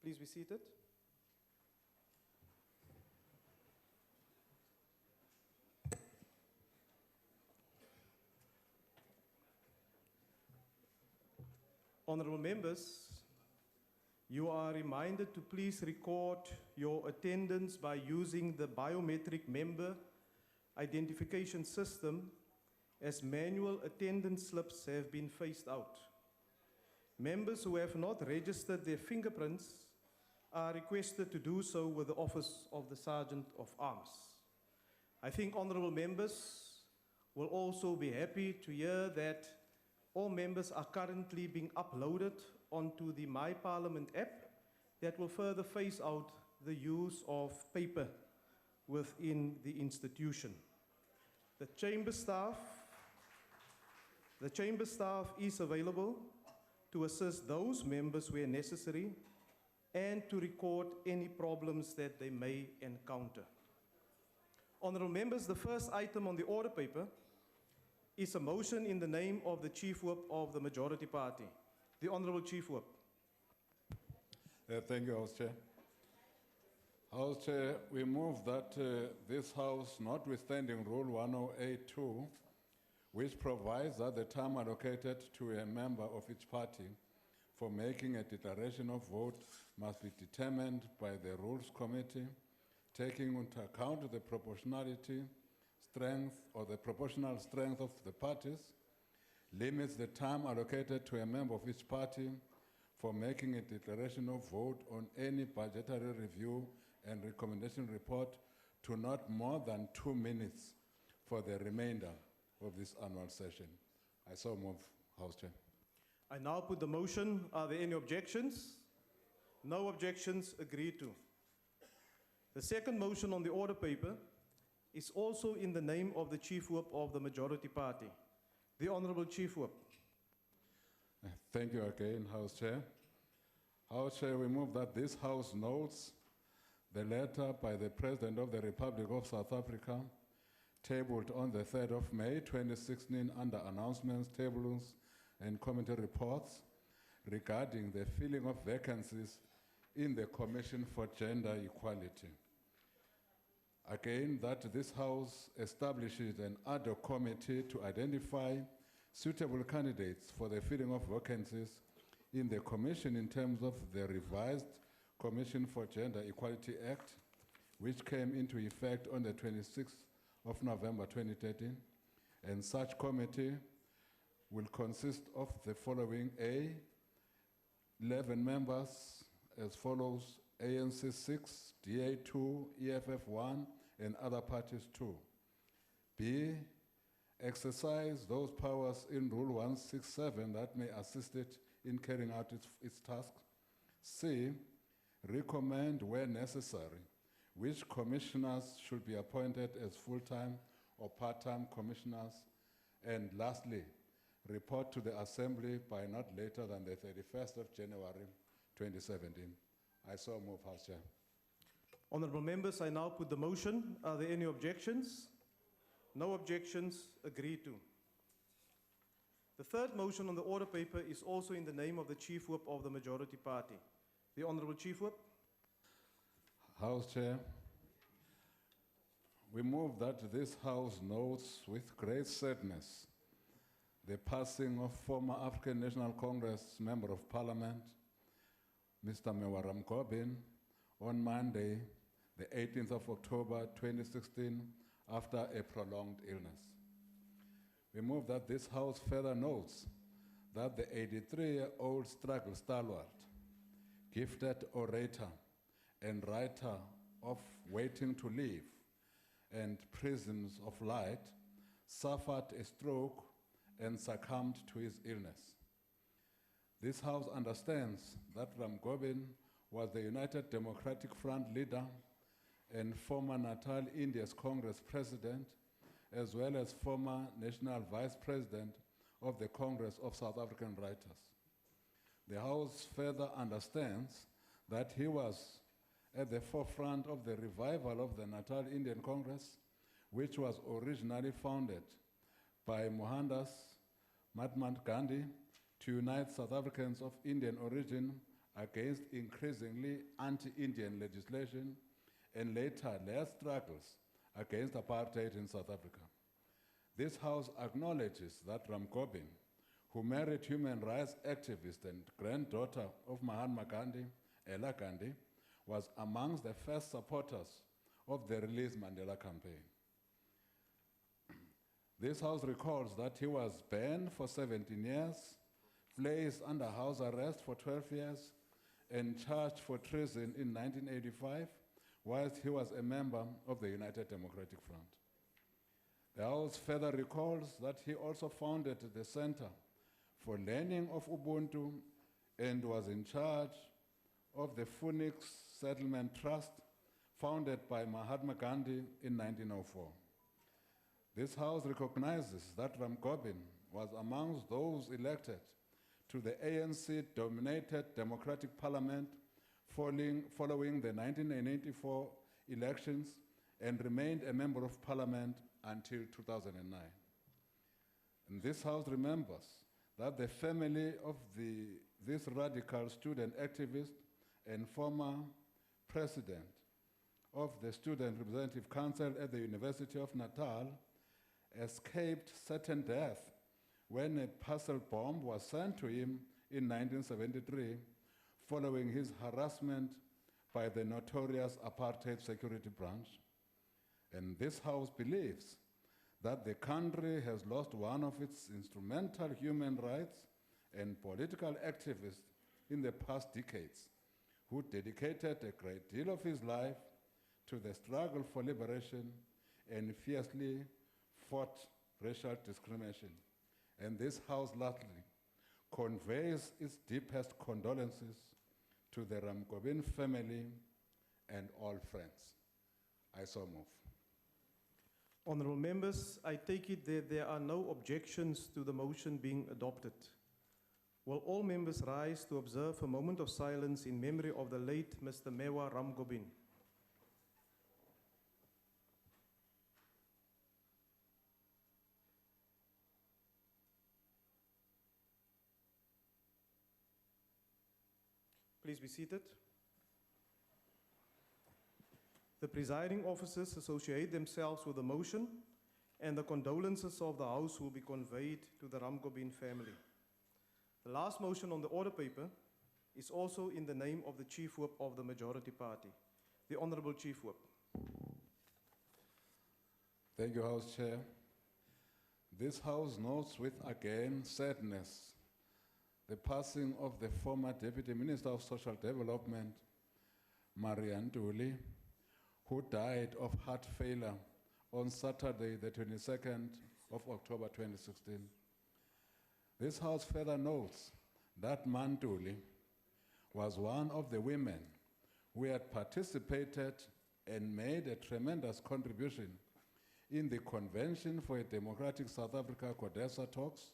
Please be seated. Honorable members, you are reminded to please record your attendance by using the biometric member identification system, as manual attendance slips have been phased out. Members who have not registered their fingerprints are requested to do so with the Office of the Sergeant of Arms. I think honorable members will also be happy to hear that all members are currently being uploaded onto the My Parliament app that will further phase out the use of paper within the institution. The chamber staff is available to assist those members where necessary and to record any problems that they may encounter. Honourable members, the first item on the order paper is a motion in the name of the Chief Whip of the Majority Party. The Honourable Chief Whip. Thank you, House Chair. House Chair, we move that this House, notwithstanding Rule 108(2), which provides that the time allocated to a member of each party for making a declaration of vote must be determined by the Rules Committee, taking into account the proportionality, strength, or the proportional strength of the parties, limits the time allocated to a member of each party for making a declaration of vote on any budgetary review and recommendation report to not more than 2 minutes for the remainder of this annual session. I so move, House Chair. I now put the motion. Are there any objections? No objections, agreed to. The second motion on the order paper is also in the name of the Chief Whip of the Majority Party. The Honourable Chief Whip. Thank you again, House Chair. House Chair, we move that this House notes the letter by the President of the Republic of South Africa, tabled on the 3rd of May 2016 under announcements, tables, and committee reports regarding the filling of vacancies in the Commission for Gender Equality. Again, that this House establishes an ad hoc committee to identify suitable candidates for the filling of vacancies in the Commission in terms of the revised Commission for Gender Equality Act, which came into effect on the 26th of November 2013, and such committee will consist of the following: A, 11 members as follows: ANC 6, DA 2, EFF 1, and other parties 2. B, exercise those powers in Rule 167 that may assist it in carrying out its task. C, recommend where necessary which commissioners should be appointed as full-time or part-time commissioners. And lastly, report to the Assembly by not later than the 31st of January 2017. I so move, House Chair. Honourable members, I now put the motion. Are there any objections? No objections, agreed to. The third motion on the order paper is also in the name of the Chief Whip of the Majority Party. The Honourable Chief Whip. House Chair, we move that this House notes with great sadness the passing of former African National Congress Member of Parliament, Mr. Mewaram Gobin, on Monday, the 18th of October 2016, after a prolonged illness. We move that this House further notes that the 83-year-old struggle stalwart, gifted orator, and writer of Waiting to Live and Prisons of Light, suffered a stroke and succumbed to his illness. This House understands that Ram Gobin was the United Democratic Front leader and former Natal India's Congress president, as well as former National Vice President of the Congress of South African Writers. The House further understands that he was at the forefront of the revival of the Natal Indian Congress, which was originally founded by Mohandas Mahatma Gandhi to unite South Africans of Indian origin against increasingly anti-Indian legislation and later their struggles against apartheid in South Africa. This House acknowledges that Ramgobin, who married human rights activist and granddaughter of Mahatma Gandhi, Ella Gandhi, was amongst the first supporters of the Release Mandela campaign. This House recalls that he was banned for 17 years, placed under house arrest for 12 years, and charged for treason in 1985, whilst he was a member of the United Democratic Front. The House further recalls that he also founded the Center for Learning of Ubuntu and was in charge of the Phoenix Settlement Trust, founded by Mahatma Gandhi in 1904. This House recognizes that Ramgobin was amongst those elected to the ANC-dominated Democratic Parliament following the 1984 elections and remained a member of Parliament until 2009. And this House remembers that the family of this radical student activist and former president of the Student Representative Council at the University of Natal escaped certain death when a parcel bomb was sent to him in 1973 following his harassment by the notorious apartheid security branch. And this House believes that the country has lost one of its instrumental human rights and political activists in the past decades, who dedicated a great deal of his life to the struggle for liberation and fiercely fought racial discrimination. And this House lastly conveys its deepest condolences to the Ramgobin family and all friends. I so move. Honourable members, I take it that there are no objections to the motion being adopted. Will all members rise to observe a moment of silence in memory of the late Mr. Mewa Ramgobin? Please be seated. The presiding officers associate themselves with the motion, and the condolences of the House will be conveyed to the Ramgobin family. The last motion on the order paper is also in the name of the Chief Whip of the Majority Party, the Honourable Chief Whip. Thank you, House Chair. This House notes with again sadness the passing of the former Deputy Minister of Social Development, Marianne Ntuli, who died of heart failure on Saturday, the 22nd of October 2016. This House further notes that Ntuli was one of the women who had participated and made a tremendous contribution in the Convention for a Democratic South Africa CODESA talks,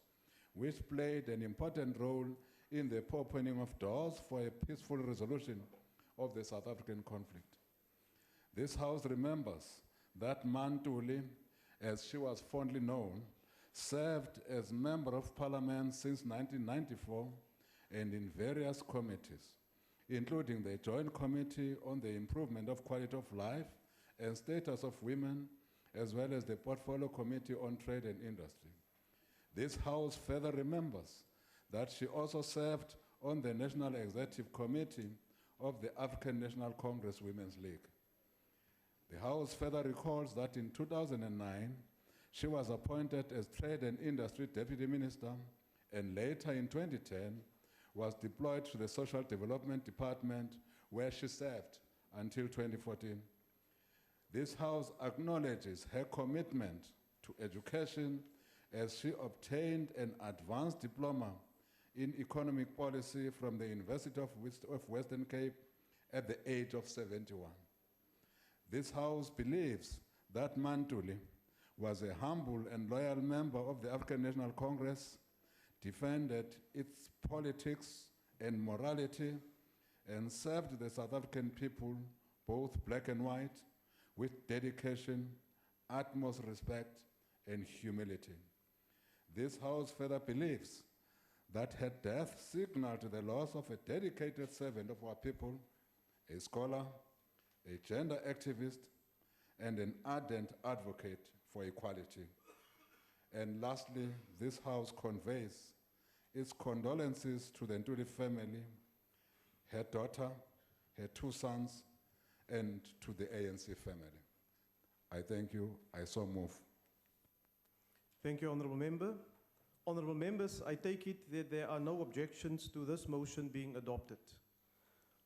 which played an important role in the opening of doors for a peaceful resolution of the South African conflict. This House remembers that Ntuli, as she was fondly known, served as Member of Parliament since 1994 and in various committees, including the Joint Committee on the Improvement of Quality of Life and Status of Women, as well as the Portfolio Committee on Trade and Industry. This House further remembers that she also served on the National Executive Committee of the African National Congress Women's League. The House further recalls that in 2009, she was appointed as Trade and Industry Deputy Minister, and later in 2010 was deployed to the Social Development Department, where she served until 2014. This House acknowledges her commitment to education as she obtained an advanced diploma in economic policy from the University of Western Cape at the age of 71. This House believes that Ntuli was a humble and loyal member of the African National Congress, defended its politics and morality, and served the South African people, both black and white, with dedication, utmost respect, and humility. This House further believes that her death signaled the loss of a dedicated servant of our people, a scholar, a gender activist, and an ardent advocate for equality. And lastly, this House conveys its condolences to the Ntuli family, her daughter, her 2 sons, and to the ANC family. I thank you. I so move. Thank you, Honourable Member. Honourable Members, I take it that there are no objections to this motion being adopted.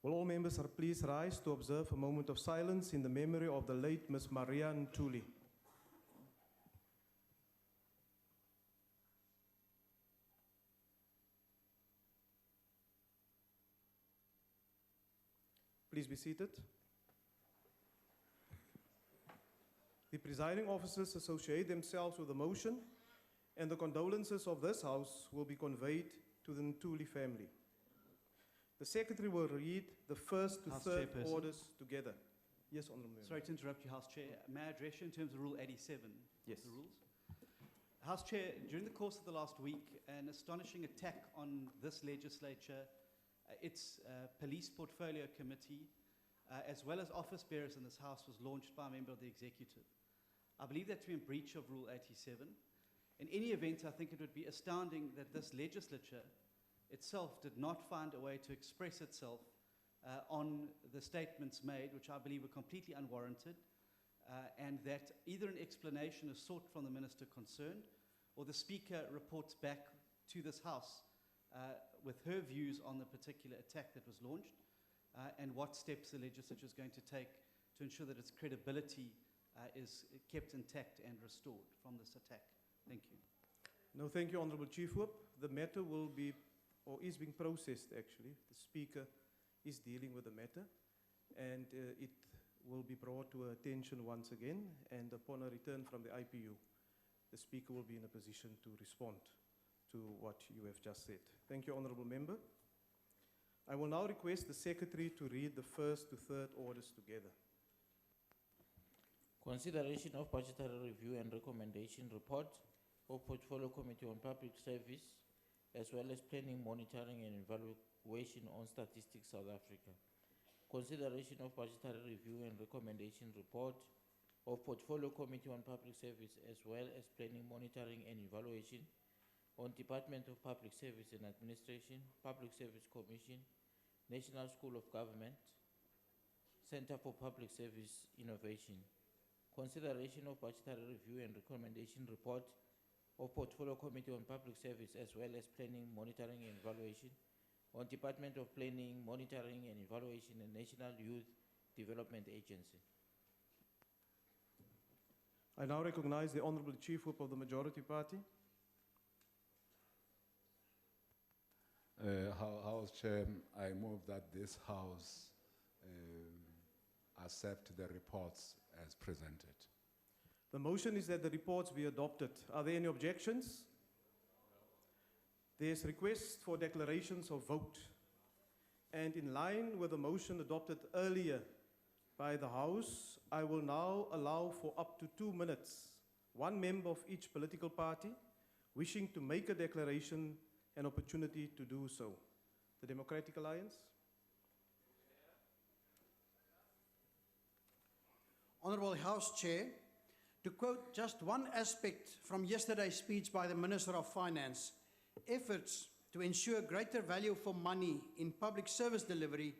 Will all members please rise to observe a moment of silence in the memory of the late Ms. Maria Ntuli. Please be seated. The presiding officers associate themselves with the motion, and the condolences of this House will be conveyed to the Ntuli family. The Secretary will read the first to House third Chairperson. orders together. Yes, Honourable Member. Sorry to interrupt you, House Chair. May I address you in terms of Rule 87 Yes. of the rules? House Chair, during the course of the last week, an astonishing attack on this legislature, its police portfolio committee, as well as office bearers in this House, was launched by a member of the executive. I believe that to be in breach of Rule 87. In any event, I think it would be astounding that this legislature itself did not find a way to express itself on the statements made, which I believe were completely unwarranted, and that either an explanation is sought from the minister concerned, or the Speaker reports back to this House with her views on the particular attack that was launched, and what steps the legislature is going to take to ensure that its credibility is kept intact and restored from this attack. Thank you. No, thank you, Honourable Chief Whip. The matter will be, or is being processed actually. The Speaker is dealing with the matter, and it will be brought to her attention once again, and upon a return from the IPU, the Speaker will be in a position to respond to what you have just said. Thank you, Honourable Member. I will now request the Secretary to read the first to third orders together. Consideration of budgetary review and recommendation report of Portfolio Committee on Public Service, as well as planning, monitoring and evaluation on Statistics South Africa. Consideration of budgetary review and recommendation report of Portfolio Committee on Public Service, as well as planning, monitoring and evaluation on Department of Public Service and Administration, Public Service Commission, National School of Government, Center for Public Service Innovation. Consideration of budgetary review and recommendation report of Portfolio Committee on Public Service, as well as planning, monitoring and evaluation on Department of Planning, Monitoring and Evaluation and National Youth Development Agency. I now recognize the Honourable Chief Whip of the Majority Party. House Chair, I move that this House accept the reports as presented. The motion is that the reports be adopted. Are there any objections? There is request for declarations of vote. And in line with the motion adopted earlier by the House, I will now allow for up to 2 minutes, one member of each political party wishing to make a declaration an opportunity to do so. The Democratic Alliance. Honourable House Chair, to quote just one aspect from yesterday's speech by the Minister of Finance, efforts to ensure greater value for money in public service delivery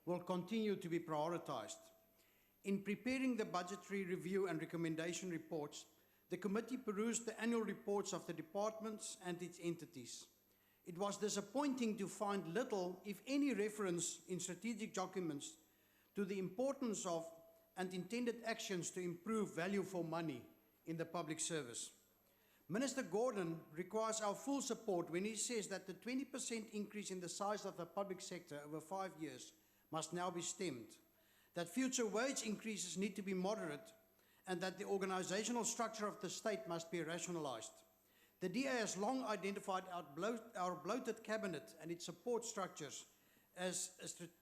will continue to be prioritised. In preparing the budgetary review and recommendation reports, the committee perused the annual reports of the departments and its entities. It was disappointing to find little, if any, reference in strategic documents to the importance of and intended actions to improve value for money in the public service. Minister Gordon requires our full support when he says that the 20% increase in the size of the public sector over 5 years must now be stemmed, that future wage increases need to be moderate, and that the organizational structure of the state must be rationalized. The DA has long identified our bloated cabinet and its support structures as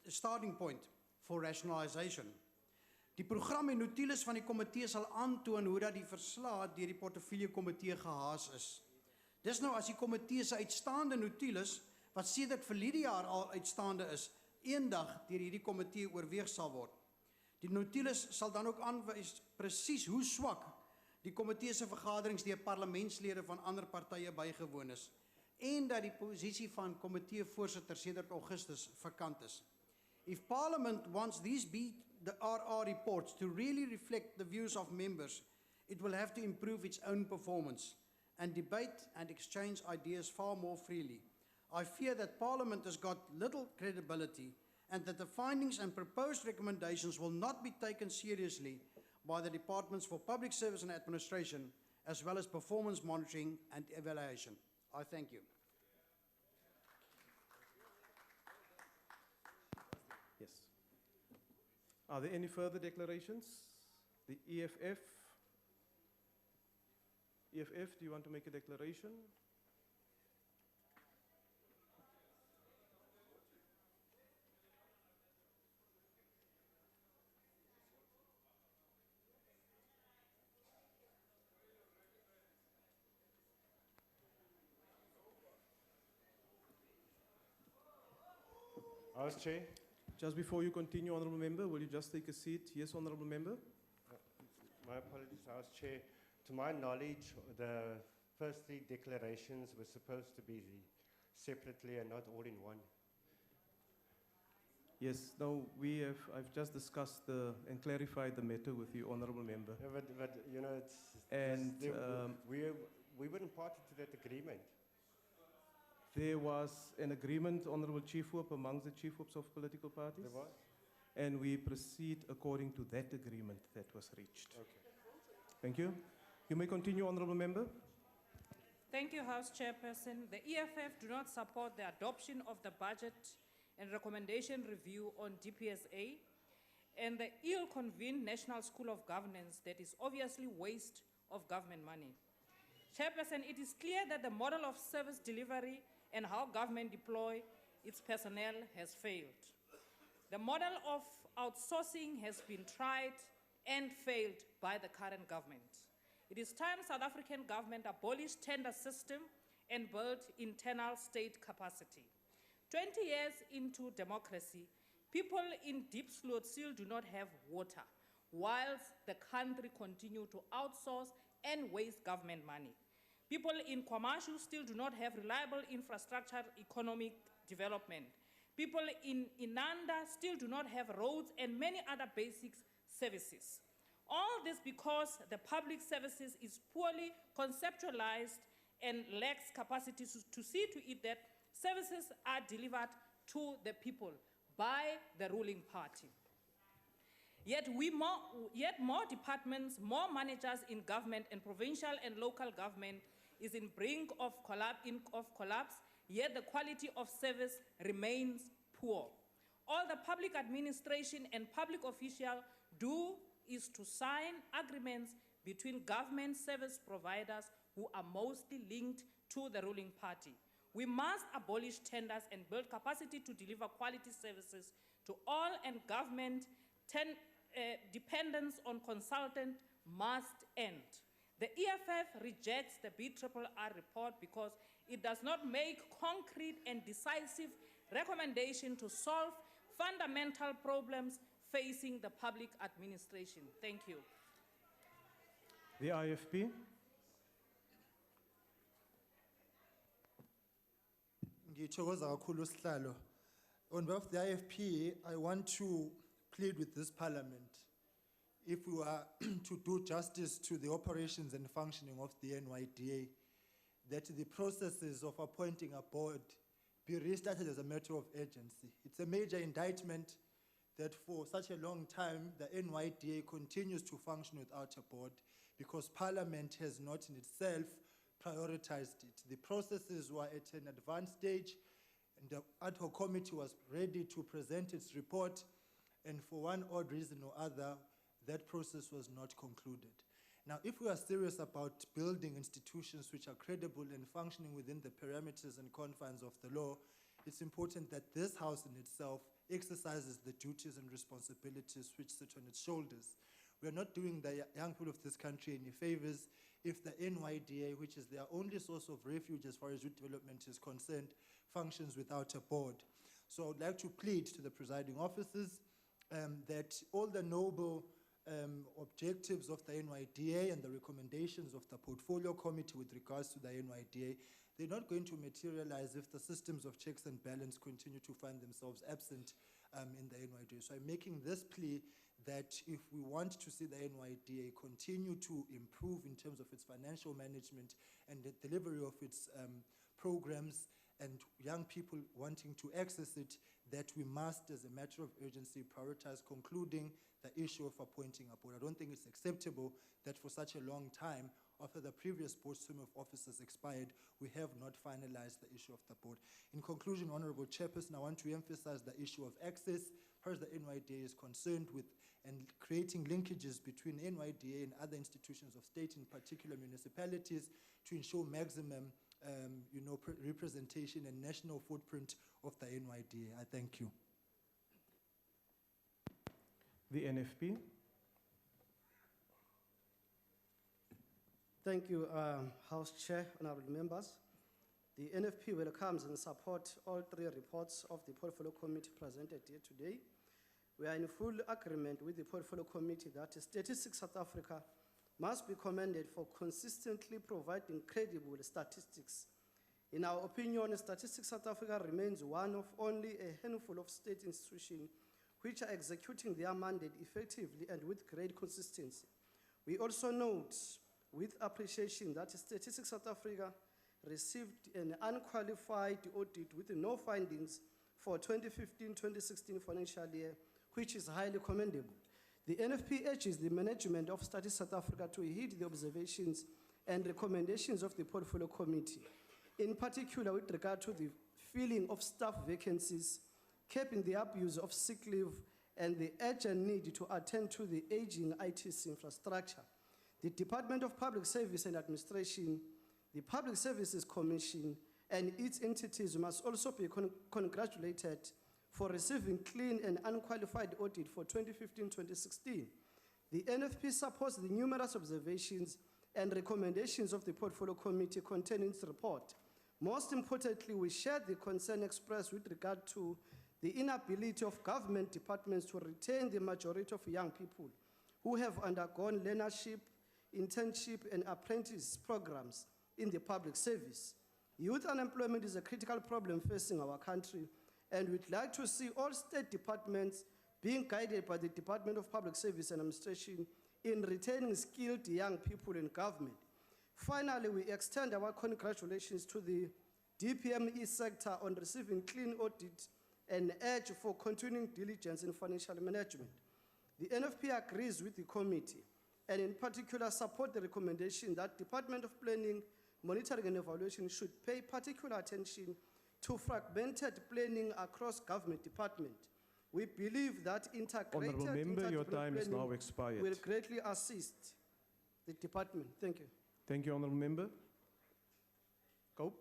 a starting point for rationalization. Die program en notules van die komitee sal aantoon hoe dat die verslae deur die portefeulje komitee gehaas is. Dis nou as die komitee se uitstaande notules, wat sedert verlede jaar al uitstaande is, eendag deur hierdie komitee oorweeg sal word. Die notules sal dan ook aanwys presies hoe swak die komitee se vergaderings deur parlementslede van ander partye bygewoon is, en dat die posisie van komiteevoorsitter sedert Augustus vakant is. If Parliament wants these BRR reports to really reflect the views of members, it will have to improve its own performance and debate and exchange ideas far more freely. I fear that Parliament has got little credibility and that the findings and proposed recommendations will not be taken seriously by the Departments for Public Service and Administration, as well as performance monitoring and evaluation. I thank you. Yes. Are there any further declarations? The EFF? EFF, do you want to make a declaration? House Chair, Just before you continue, Honourable Member, will you just take a seat? Yes, Honourable Member. my apologies, House Chair. To my knowledge, the first three declarations were supposed to be separately and not all in one. Yes, no, I've just discussed and clarified the matter with you, Honourable Member. Yeah, but you know, And, we weren't party to that agreement. There was an agreement, Honourable Chief Whip, amongst the Chief Whips of political parties. There was? And we proceed according to that agreement that was reached. Okay. Thank you. You may continue, Honourable Member. Thank you, House Chairperson. The EFF do not support the adoption of the budget and recommendation review on DPSA and the ill-convened National School of Governance that is obviously waste of government money. Chairperson, it is clear that the model of service delivery and how government deploy its personnel has failed. The model of outsourcing has been tried and failed by the current government. It is time South African government abolished tender system and built internal state capacity. 20 years into democracy, people in Deep Sloot still do not have water, whilst the country continue to outsource and waste government money. People in Kwamashu still do not have reliable infrastructure economic development. People in Inanda still do not have roads and many other basic services. All this because the public services is poorly conceptualized and lacks capacity to see to it that services are delivered to the people by the ruling party. Yet more departments, more managers in government and provincial and local government is in brink of collapse, yet the quality of service remains poor. All the public administration and public officials do is to sign agreements between government service providers who are mostly linked to the ruling party. We must abolish tenders and build capacity to deliver quality services to all, and government dependence on consultant must end. The EFF rejects the BRRR report because it does not make concrete and decisive recommendations to solve fundamental problems facing the public administration. Thank you. The IFP. Ngithokoza kakhulu sihlalo. On behalf of the IFP, I want to plead with this parliament, if we are to do justice to the operations and functioning of the NYDA, that the processes of appointing a board be restarted as a matter of urgency. It's a major indictment that for such a long time, the NYDA continues to function without a board because Parliament has not in itself prioritized it. The processes were at an advanced stage, and the ad hoc committee was ready to present its report, and for one odd reason or other, that process was not concluded. Now, if we are serious about building institutions which are credible and functioning within the parameters and confines of the law, it's important that this House in itself exercises the duties and responsibilities which sit on its shoulders. We are not doing the young people of this country any favors if the NYDA, which is their only source of refuge as far as youth development is concerned, functions without a board. So I would like to plead to the presiding officers that all the noble objectives of the NYDA and the recommendations of the portfolio committee with regards to the NYDA, they're not going to materialize if the systems of checks and balance continue to find themselves absent in the NYDA. So I'm making this plea that if we want to see the NYDA continue to improve in terms of its financial management and the delivery of its programs and young people wanting to access it, that we must, as a matter of urgency, prioritize concluding the issue of appointing a board. I don't think it's acceptable that for such a long time, after the previous board's term of office has expired, we have not finalized the issue of the board. In conclusion, Honorable Chairperson, I want to emphasize the issue of access, as far as the NYDA is concerned with, and creating linkages between NYDA and other institutions of state, in particular municipalities, to ensure maximum representation and national footprint of the NYDA. I thank you. The NFP. Thank you, House Chair, honorable members. The NFP welcomes and supports all three reports of the Portfolio Committee presented here today. We are in full agreement with the Portfolio Committee that Statistics South Africa must be commended for consistently providing credible statistics. In our opinion, Statistics South Africa remains one of only a handful of state institutions which are executing their mandate effectively and with great consistency. We also note with appreciation that Statistics South Africa received an unqualified audit with no findings for 2015-2016 financial year, which is highly commendable. The NFP urges the management of Statistics South Africa to heed the observations and recommendations of the Portfolio Committee, in particular with regard to the filling of staff vacancies, capping the abuse of sick leave, and the urgent need to attend to the aging ITC infrastructure. The Department of Public Service and Administration, the Public Services Commission, and its entities must also be congratulated for receiving clean and unqualified audit for 2015-2016. The NFP supports the numerous observations and recommendations of the Portfolio Committee contained in its report. Most importantly, we share the concern expressed with regard to the inability of government departments to retain the majority of young people who have undergone learnership, internship, and apprentice programs in the public service. Youth unemployment is a critical problem facing our country, and we'd like to see all state departments being guided by the Department of Public Service and Administration in retaining skilled young people in government. Finally, we extend our congratulations to the DPME sector on receiving clean audit and urge for continuing diligence in financial management. The NFP agrees with the committee and in particular support the recommendation that Department of Planning, Monitoring and Evaluation should pay particular attention to fragmented planning across government departments. We believe that integrated Honourable Member, your time is now expired. will greatly assist the department. Thank you. Thank you, Honourable Member. Cope.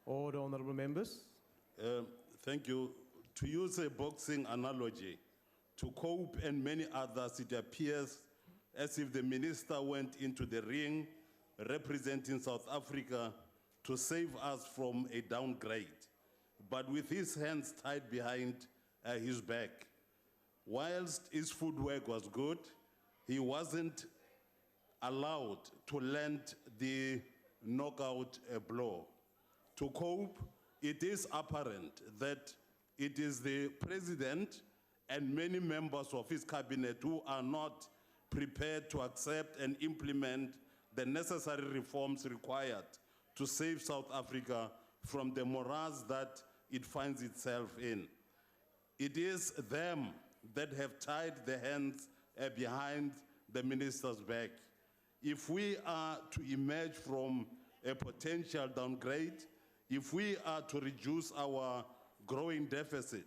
Order, Honourable Members. Thank you. To use a boxing analogy, to Cope and many others, it appears as if the minister went into the ring representing South Africa to save us from a downgrade, but with his hands tied behind his back. Whilst his footwork was good, he wasn't allowed to land the knockout blow. To Cope, it is apparent that it is the president and many members of his cabinet who are not prepared to accept and implement the necessary reforms required to save South Africa from the morass that it finds itself in. It is them that have tied the hands behind the minister's back. If we are to emerge from a potential downgrade, if we are to reduce our growing deficit,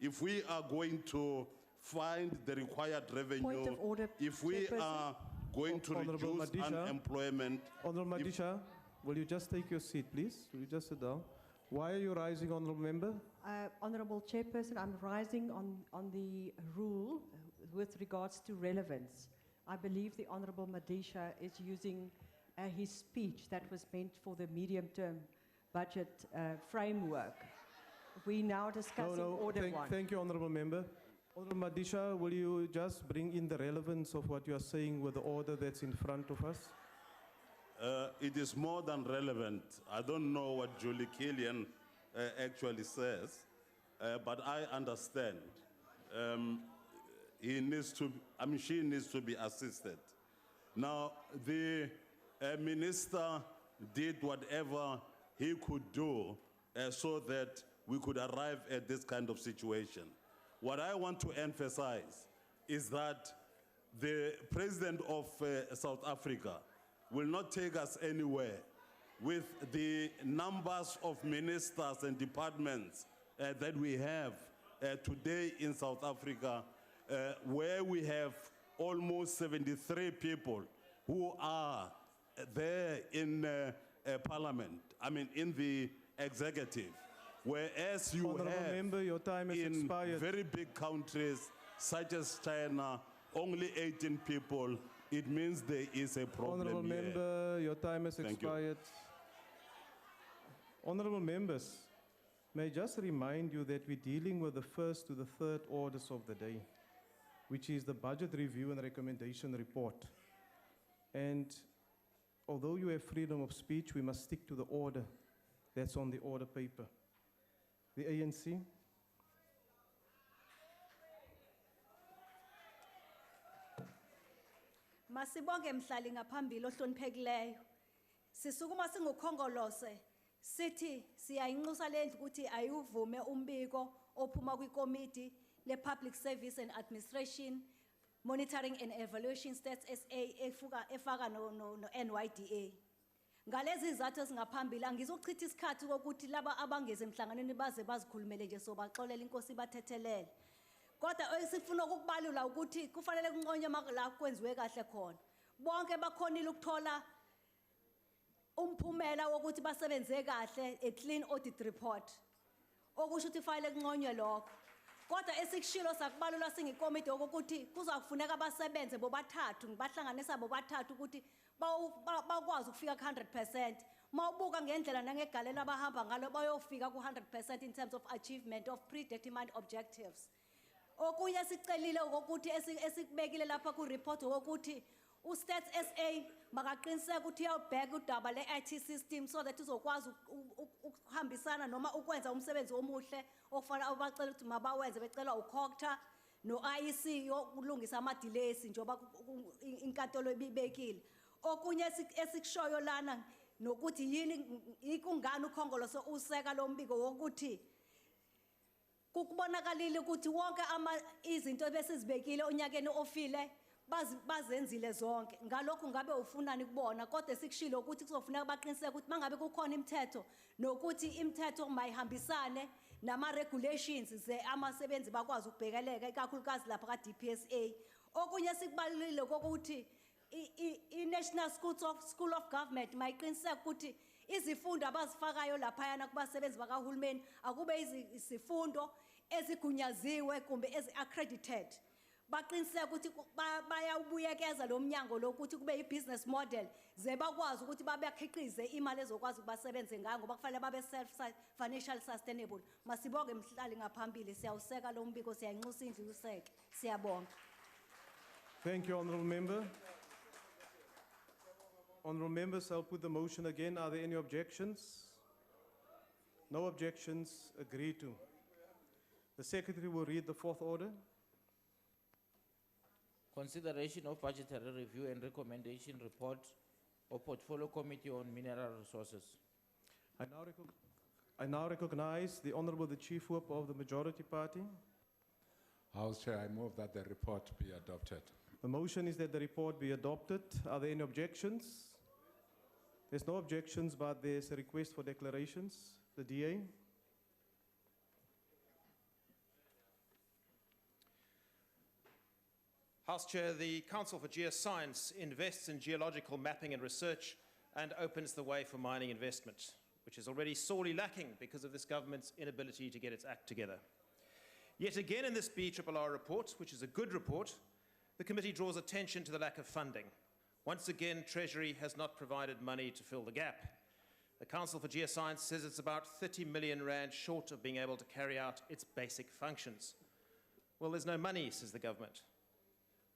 if we are going to find the required revenue, if we are going to Honourable reduce Madisha. unemployment. Honourable Madisha, will you just take your seat, please? Will you just sit down? Why are you rising, Honourable Member? Honourable Chairperson, I'm rising on the rule with regards to relevance. I believe the Honourable Madisha is using his speech that was meant for the medium-term budget framework. We now discussing order one. Thank you, Honourable Member. Honourable Madisha, will you just bring in the relevance of what you are saying with the order that's in front of us? It is more than relevant. I don't know what Julie Killian actually says, but I understand. She needs to be assisted. Now, the minister did whatever he could do so that we could arrive at this kind of situation. What I want to emphasize is that the president of South Africa will not take us anywhere with the numbers of ministers and departments that we have today in South Africa, where we have almost 73 people who are there in parliament, in the executive. Whereas you Honourable have Member, your time has in expired. very big countries such as China, only 18 people, it means there is a problem Honourable here. Member, your time has Thank you. expired. Honourable Members, may I just remind you that we're dealing with the first to the third orders of the day, which is the budget review and recommendation report. And although you have freedom of speech, we must stick to the order that's on the order paper. The ANC. Masibonge mhlali ngaphambili ohloniphekileyo. Sisukuma singukhongolose sithi siyayinxusa lendlu ukuthi ayuvume umbiko ophuma kwikomiti le-Public Service and Administration Monitoring and Evaluation Stats SA efaka no-NYDA. Ngalezi izathu ezingaphambili angizochitha isikhathi kokuthi laba abangeze emhlanganweni baze bazikhulumele nje sobaxolela inkosi bathethelele. Kodwa esifuna ukukubalula ukuthi kufanele kunqonywe la kwenziwe kahle khona. Bonke bakhonile ukuthola umphumela wokuthi basebenze kahle a clean audit report. Okusho ukuthi fanele kunqonywe lokho. Kodwa esikushilo sakubalula singikomiti ukuthi kuzakufuneka abasebenze bobathathu ngibahlanganisa bobathathu ukuthi bakwazi ukufika ku-100%. Mawubuka ngendlela nangegalela abahamba ngalo bayofika ku-100% in terms of achievement of predetermined objectives. Okunye sicelile ukuthi esikubekile lapha ku-report ukuthi u-Stats SA makaqiniseke ukuthi uyawubheka udaba le-IT system so that uzokwazi ukuhambisana noma ukwenza umsebenzi omuhle ofana abacela ukuthi mabawenze becela uCocta no-IEC yokulungisa ama-delays njengoba inkantolo ibibekile. Okunye esikushoyo lana nokuthi yini ikungani ukhongolose useka lo mbiko wokuthi kukubonakalile ukuthi wonke izinto ebesizibekile onyakeni ofile bazenzile zonke. Ngalokho ngabe ufunani kubona kodwa sikushilo ukuthi kuzofuneka baqiniseke ukuthi mangabe kukhona imithetho nokuthi imithetho mayihambisane nama-regulations amasebenzi bakwazi ukubhekeleka ikakhulukazi lapha ka-DPSA. Okunye sikubalulile kokuthi i-National School of Government mayiqiniseke ukuthi izifundo abazifakayo laphayana kubasebenzi bakahulumeni akube izifundo ezigunyaziwe kumbe ezi-accredited. Baqiniseke ukuthi bayawubuyekeza lo mnyango lokuthi kube i-business model ze bakwazi ukuthi babekhiqize imali ezokwazi ukubasebenze ngayo ngoba kufanele babe financial sustainable. Masibonge mhlali ngaphambili siyawuseka lo mbiko siyayinxusa indlu useke. Siyabonga. Thank you, Honourable Member. Honourable Members, I'll put the motion again. Are there any objections? No objections. Agreed to. The Secretary will read the fourth order. Consideration of budgetary review and recommendation report of Portfolio Committee on Mineral Resources. I now recognize the Honourable the Chief Whip of the Majority Party. House Chair, I move that the report be adopted. The motion is that the report be adopted. Are there any objections? There's no objections, but there's a request for declarations. The DA. House Chair, the Council for Geoscience invests in geological mapping and research and opens the way for mining investment, which is already sorely lacking because of this government's inability to get its act together. Yet again in this BRRR report, which is a good report, the committee draws attention to the lack of funding. Once again, Treasury has not provided money to fill the gap. The Council for Geoscience says it's about 30 million rand short of being able to carry out its basic functions. Well, there's no money, says the government.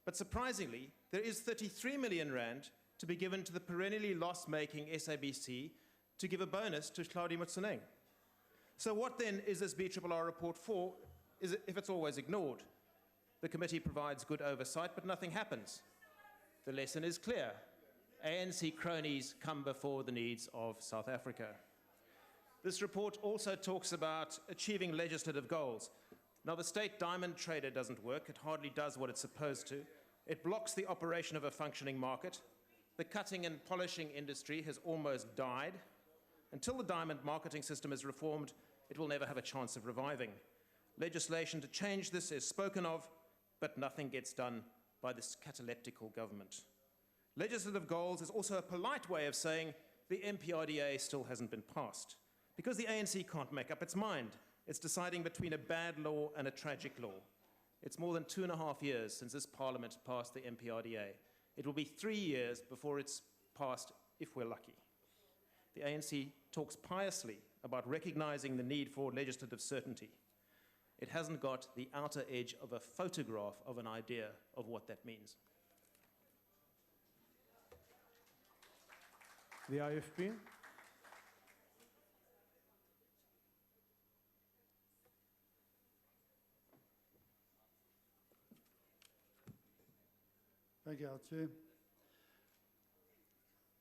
But surprisingly, there is 33 million rand to be given to the perennially loss-making SABC to give a bonus to Claudia Mutsuneng. So what then is this BRRR report for, if it's always ignored? The committee provides good oversight, but nothing happens. The lesson is clear. ANC cronies come before the needs of South Africa. This report also talks about achieving legislative goals. Now, the state diamond trader doesn't work. It hardly does what it's supposed to. It blocks the operation of a functioning market. The cutting and polishing industry has almost died. Until the diamond marketing system is reformed, it will never have a chance of reviving. Legislation to change this is spoken of, but nothing gets done by this cataleptical government. Legislative goals is also a polite way of saying the MPRDA still hasn't been passed. Because the ANC can't make up its mind. It's deciding between a bad law and a tragic law. It's more than 2.5 years since this parliament passed the MPRDA. It will be 3 years before it's passed, if we're lucky. The ANC talks piously about recognizing the need for legislative certainty. It hasn't got the outer edge of a photograph of an idea of what that means. The IFP. Thank you, Chair.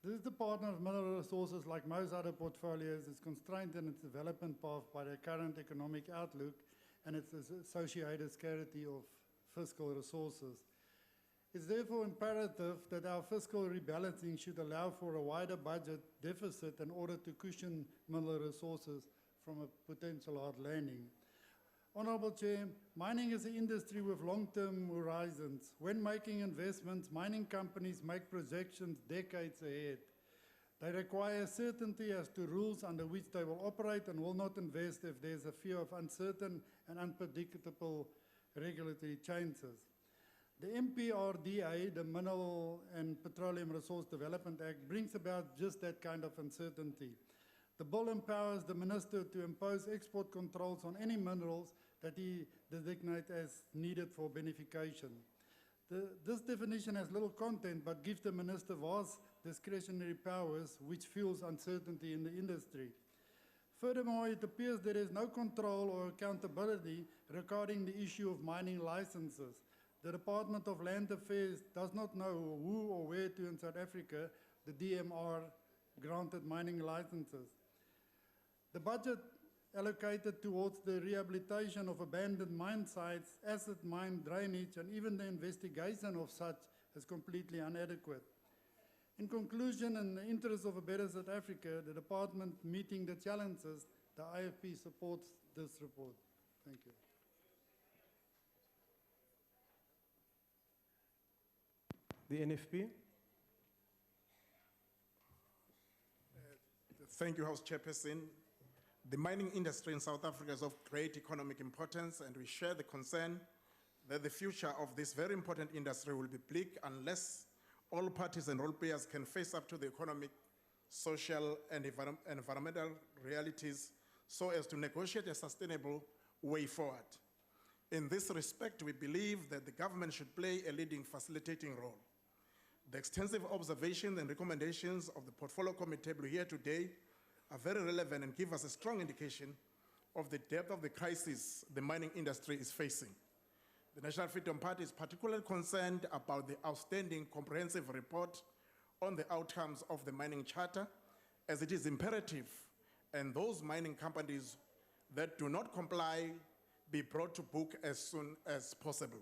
This Department of Mineral Resources, like most other portfolios, is constrained in its development path by the current economic outlook and its associated scarcity of fiscal resources. It's therefore imperative that our fiscal rebalancing should allow for a wider budget deficit in order to cushion mineral resources from a potential hard landing. Honourable Chair, mining is an industry with long-term horizons. When making investments, mining companies make projections decades ahead. They require certainty as to rules under which they will operate and will not invest if there's a fear of uncertain and unpredictable regulatory changes. The MPRDA, the Mineral and Petroleum Resource Development Act, brings about just that kind of uncertainty. The bill empowers the minister to impose export controls on any minerals that he designates as needed for beneficiation. This definition has little content but gives the minister vast discretionary powers which fuels uncertainty in the industry. Furthermore, it appears there is no control or accountability regarding the issue of mining licenses. The Department of Land Affairs does not know who or where to in South Africa the DMR granted mining licenses. The budget allocated towards the rehabilitation of abandoned mine sites, acid mine drainage, and even the investigation of such is completely inadequate. In conclusion, in the interest of a better South Africa, the department meeting the challenges, the IFP supports this report. Thank you. The NFP. Thank you, House Chairperson. The mining industry in South Africa is of great economic importance, and we share the concern that the future of this very important industry will be bleak unless all parties and role players can face up to the economic, social, and environmental realities so as to negotiate a sustainable way forward. In this respect, we believe that the government should play a leading facilitating role. The extensive observations and recommendations of the Portfolio Committee table here today are very relevant and give us a strong indication of the depth of the crisis the mining industry is facing. The National Freedom Party is particularly concerned about the outstanding comprehensive report on the outcomes of the mining charter, as it is imperative and those mining companies that do not comply be brought to book as soon as possible.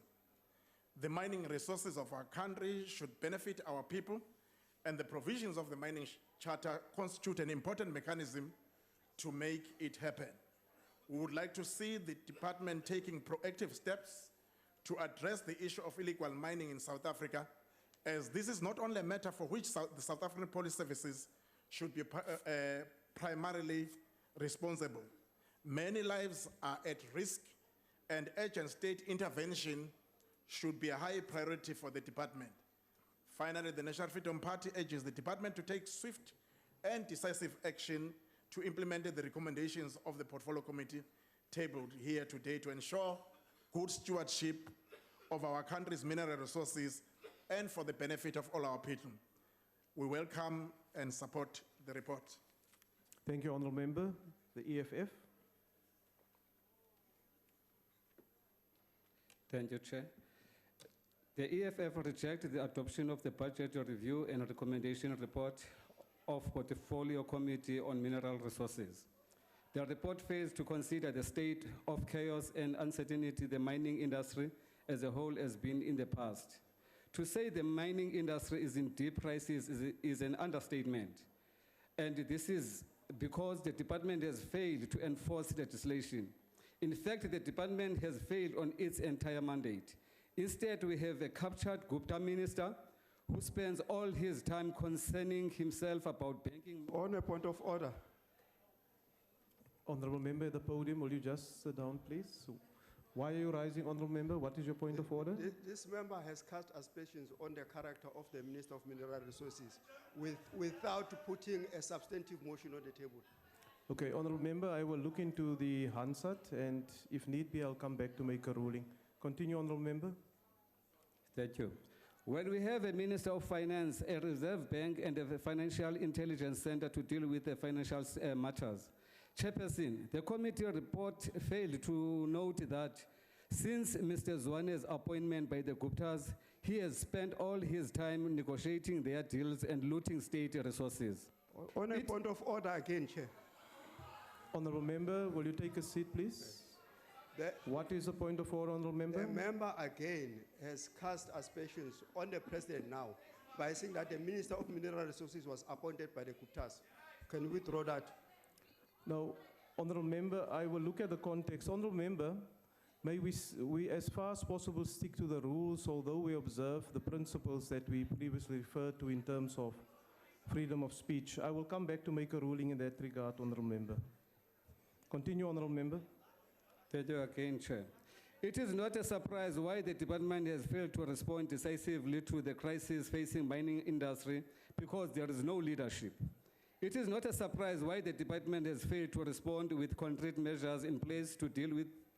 The mining resources of our country should benefit our people, and the provisions of the mining charter constitute an important mechanism to make it happen. We would like to see the department taking proactive steps to address the issue of illegal mining in South Africa, as this is not only a matter for which the South African Police Services should be primarily responsible. Many lives are at risk, and urgent state intervention should be a high priority for the department. Finally, the National Freedom Party urges the department to take swift and decisive action to implement the recommendations of the Portfolio Committee tabled here today to ensure good stewardship of our country's mineral resources and for the benefit of all our people. We welcome and support the report. Thank you, Honourable Member. The EFF. Thank you, Chair. The EFF rejects the adoption of the Budgetary Review and Recommendation Report of Portfolio Committee on Mineral Resources. The report fails to consider the state of chaos and uncertainty the mining industry as a whole has been in the past. To say the mining industry is in deep crisis is an understatement. And this is because the department has failed to enforce legislation. In fact, the department has failed on its entire mandate. Instead, we have a captured Gupta minister who spends all his time concerning himself about banking. On a point of order. Honourable Member at the podium, will you just sit down, please? Why are you rising, Honourable Member? What is your point of order? This member has cast aspersions on the character of the Minister of Mineral Resources without putting a substantive motion on the table. Okay, Honourable Member, I will look into the Hansard, and if need be, I'll come back to make a ruling. Continue, Honourable Member. Thank you. When we have a Minister of Finance, a Reserve Bank, and a Financial Intelligence Center to deal with the financial matters, Chairperson, the committee report failed to note that since Mr. Zwane's appointment by the Guptas, he has spent all his time negotiating their deals and looting state resources. On a point of order again, Chair. Honourable Member, will you take a seat, please? What is the point of order, Honourable Member? The member again has cast aspersions on the President now by saying that the Minister of Mineral Resources was appointed by the Guptas. Can you withdraw that? Now, Honourable Member, I will look at the context. Honourable Member, may we as far as possible stick to the rules, although we observe the principles that we previously referred to in terms of freedom of speech. I will come back to make a ruling in that regard, Honourable Member. Continue, Honourable Member. Thank you again, Chair. It is not a surprise why the department has failed to respond decisively to the crisis facing mining industry because there is no leadership. It is not a surprise why the department has failed to respond with concrete measures in place to deal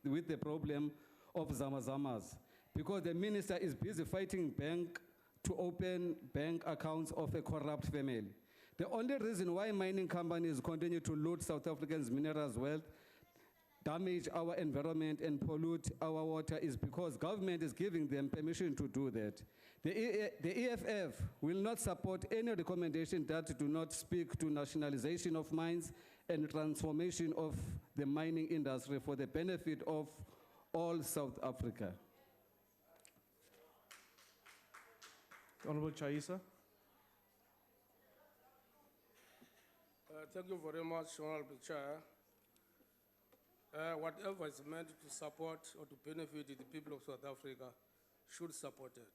with the problem of zamazamas, because the minister is busy fighting bank to open bank accounts of a corrupt family. The only reason why mining companies continue to loot South Africans' minerals wealth, damage our environment and pollute our water is because government is giving them permission to do that. The EFF will not support any recommendation that do not speak to nationalization of mines and transformation of the mining industry for the benefit of all South Africa. Honourable Chaisa. Thank you very much, Honourable Chair. Whatever is meant to support or to benefit the people of South Africa should support it.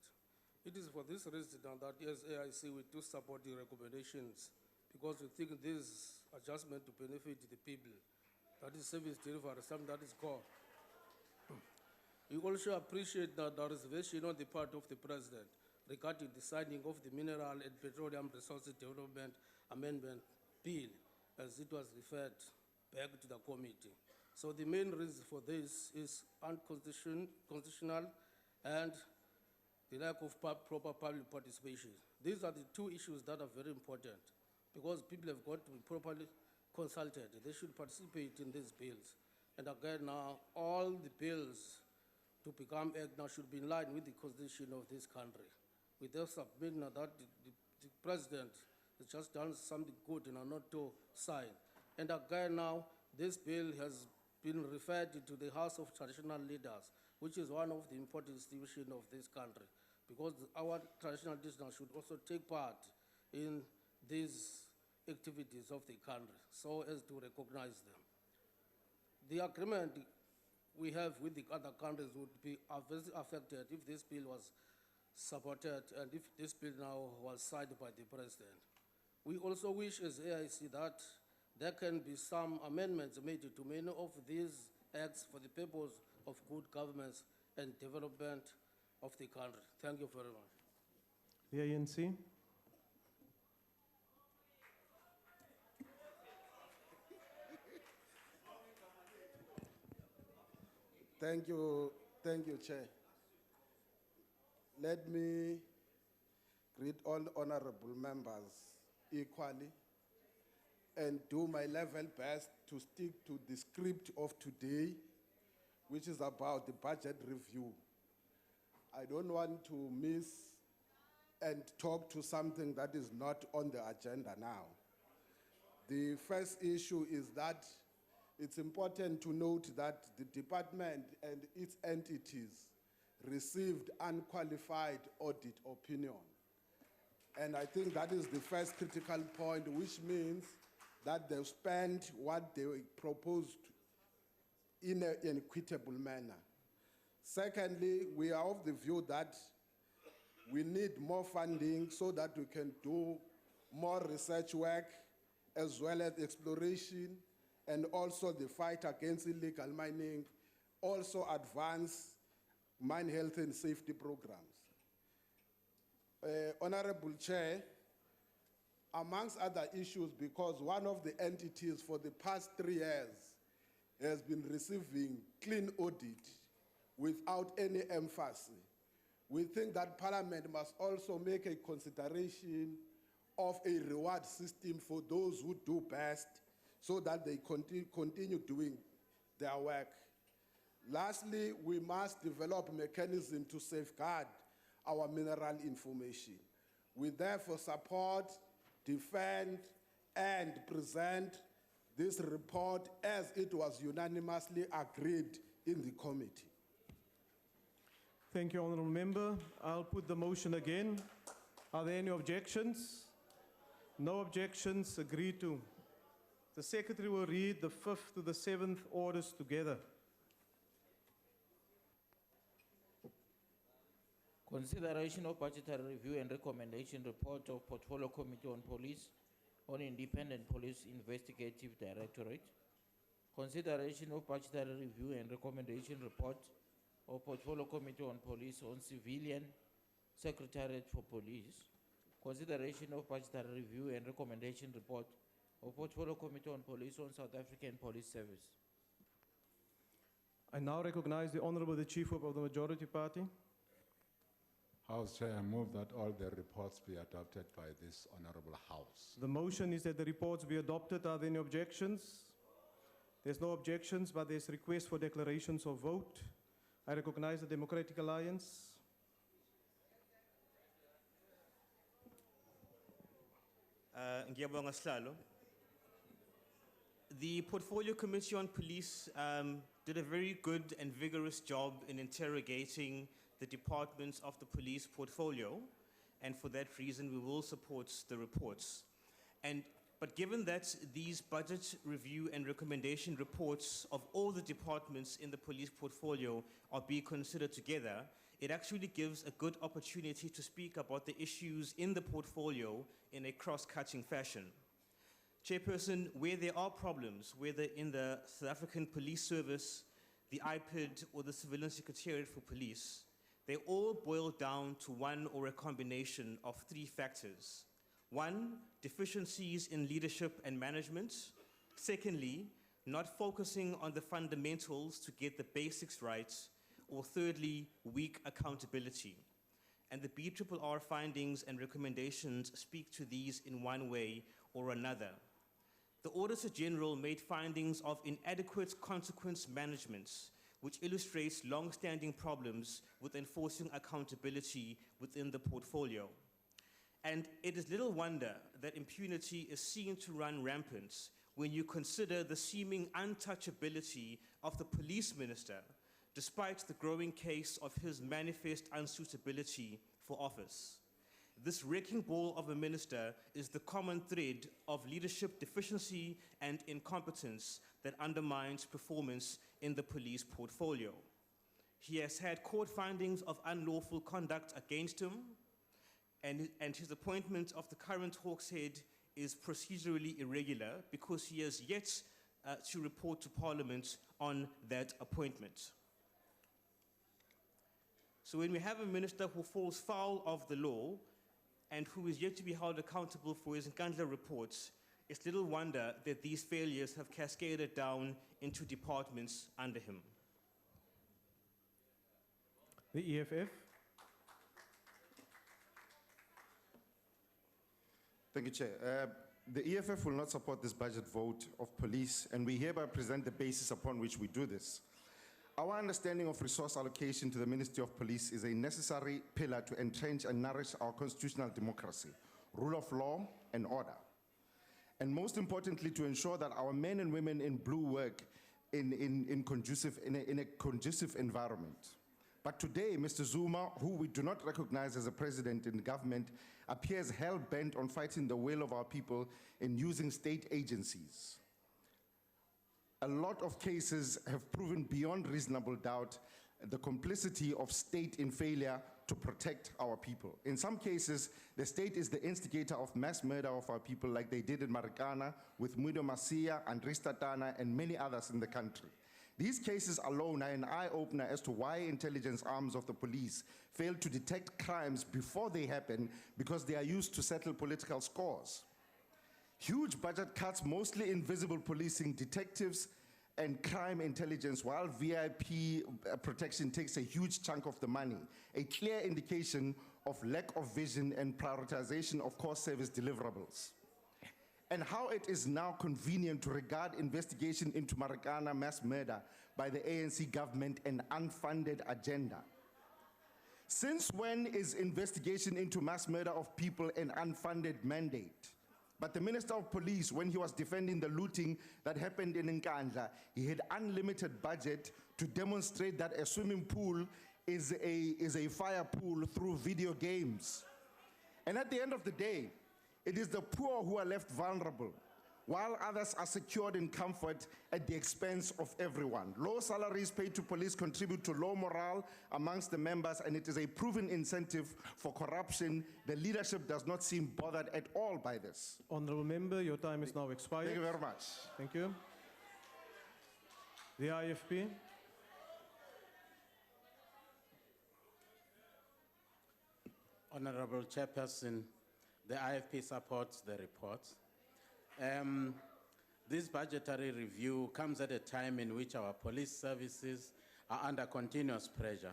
It is for this reason that as AIC we do support the recommendations because we think this adjustment to benefit the people, that is service delivery, something that is core. We also appreciate that the reservation on the part of the President regarding the signing of the Mineral and Petroleum Resources Development Amendment Bill, as it was referred back to the committee. So the main reason for this is unconstitutional and the lack of proper public participation. These are the two issues that are very important because people have got to be properly consulted. They should participate in these bills. And again now, all the bills to become act now should be in line with the constitution of this country. We thus submit now that the President has just done something good and are not to sign. And again now, this bill has been referred to the House of Traditional Leaders, which is one of the important institutions of this country, because our traditional leaders should also take part in these activities of the country, so as to recognize them. The agreement we have with the other countries would be affected if this bill was supported and if this bill now was signed by the President. We also wish as AIC that there can be some amendments made to many of these acts for the purpose of good governance and development of the country. Thank you very much. The ANC. Thank you, Chair. Let me greet all honorable members equally and do my level best to stick to the script of today, which is about the budget review. I don't want to miss and talk to something that is not on the agenda now. The first issue is that it's important to note that the department and its entities received unqualified audit opinion. And I think that is the first critical point, which means that they've spent what they proposed in an equitable manner. Secondly, we are of the view that we need more funding so that we can do more research work as well as exploration, and also the fight against illegal mining, also advance mine health and safety programs. Honorable Chair, amongst other issues, because one of the entities for the past 3 years has been receiving clean audit without any emphasis, we think that Parliament must also make a consideration of a reward system for those who do best so that they continue doing their work. Lastly, we must develop mechanisms to safeguard our mineral information. We therefore support, defend, and present this report as it was unanimously agreed in the committee. Thank you, Honourable Member. I'll put the motion again. Are there any objections? No objections. Agreed to. The Secretary will read the 5th to the 7th orders together. Consideration of budgetary review and recommendation report of Portfolio Committee on Police on Independent Police Investigative Directorate. Consideration of budgetary review and recommendation report of Portfolio Committee on Police on Civilian Secretariat for Police. Consideration of budgetary review and recommendation report of Portfolio Committee on Police on South African Police Service. I now recognize the Honourable the Chief Whip of the Majority Party. House Chair, I move that all the reports be adopted by this Honorable House. The motion is that the reports be adopted. Are there any objections? There's no objections, but there's request for declarations of vote. I recognize the Democratic Alliance. Ngiyabonga Sihlalo. The Portfolio Committee on Police did a very good and vigorous job in interrogating the departments of the police portfolio, and for that reason we will support the reports. But given that these budget review and recommendation reports of all the departments in the police portfolio are being considered together, it actually gives a good opportunity to speak about the issues in the portfolio in a cross-cutting fashion. Chairperson, where there are problems, whether in the South African Police Service, the IPID, or the Civilian Secretariat for Police, they all boil down to one or a combination of 3 factors. 1, deficiencies in leadership and management. Secondly, not focusing on the fundamentals to get the basics right. Or thirdly, weak accountability. And the BRRR findings and recommendations speak to these in one way or another. The Auditor General made findings of inadequate consequence management, which illustrates long-standing problems with enforcing accountability within the portfolio. And it is little wonder that impunity is seen to run rampant when you consider the seeming untouchability of the police minister, despite the growing case of his manifest unsuitability for office. This wrecking ball of a minister is the common thread of leadership deficiency and incompetence that undermines performance in the police portfolio. He has had court findings of unlawful conduct against him, and his appointment of the current Hawks head is procedurally irregular because he has yet to report to Parliament on that appointment. So when we have a minister who falls foul of the law and who is yet to be held accountable for his Nkandla reports, it's little wonder that these failures have cascaded down into departments under him. The EFF. Thank you, Chair. The EFF will not support this budget vote of police, and we hereby present the basis upon which we do this. Our understanding of resource allocation to the Ministry of Police is a necessary pillar to entrench and nourish our constitutional democracy, rule of law, and order. And most importantly, to ensure that our men and women in blue work in a conducive environment. But today, Mr. Zuma, who we do not recognize as a president in government, appears hell-bent on fighting the will of our people in using state agencies. A lot of cases have proven beyond reasonable doubt the complicity of state in failure to protect our people. In some cases, the state is the instigator of mass murder of our people, like they did in Marikana with Muido Masia, Andries Tatana, and many others in the country. These cases alone are an eye-opener as to why intelligence arms of the police fail to detect crimes before they happen because they are used to settle political scores. Huge budget cuts, mostly invisible policing, detectives, and crime intelligence, while VIP protection takes a huge chunk of the money, a clear indication of lack of vision and prioritization of core service deliverables. And how it is now convenient to regard investigation into Marikana mass murder by the ANC government an unfunded agenda. Since when is investigation into mass murder of people an unfunded mandate? But the Minister of Police, when he was defending the looting that happened in Nkandla, he had unlimited budget to demonstrate that a swimming pool is a fire pool through video games. And at the end of the day, it is the poor who are left vulnerable, while others are secured in comfort at the expense of everyone. Low salaries paid to police contribute to low morale amongst the members, and it is a proven incentive for corruption. The leadership does not seem bothered at all by this. Honourable Member, your time is now expired. Thank you very much. Thank you. The IFP. Honourable Chairperson, the IFP supports the report. This budgetary review comes at a time in which our police services are under continuous pressure,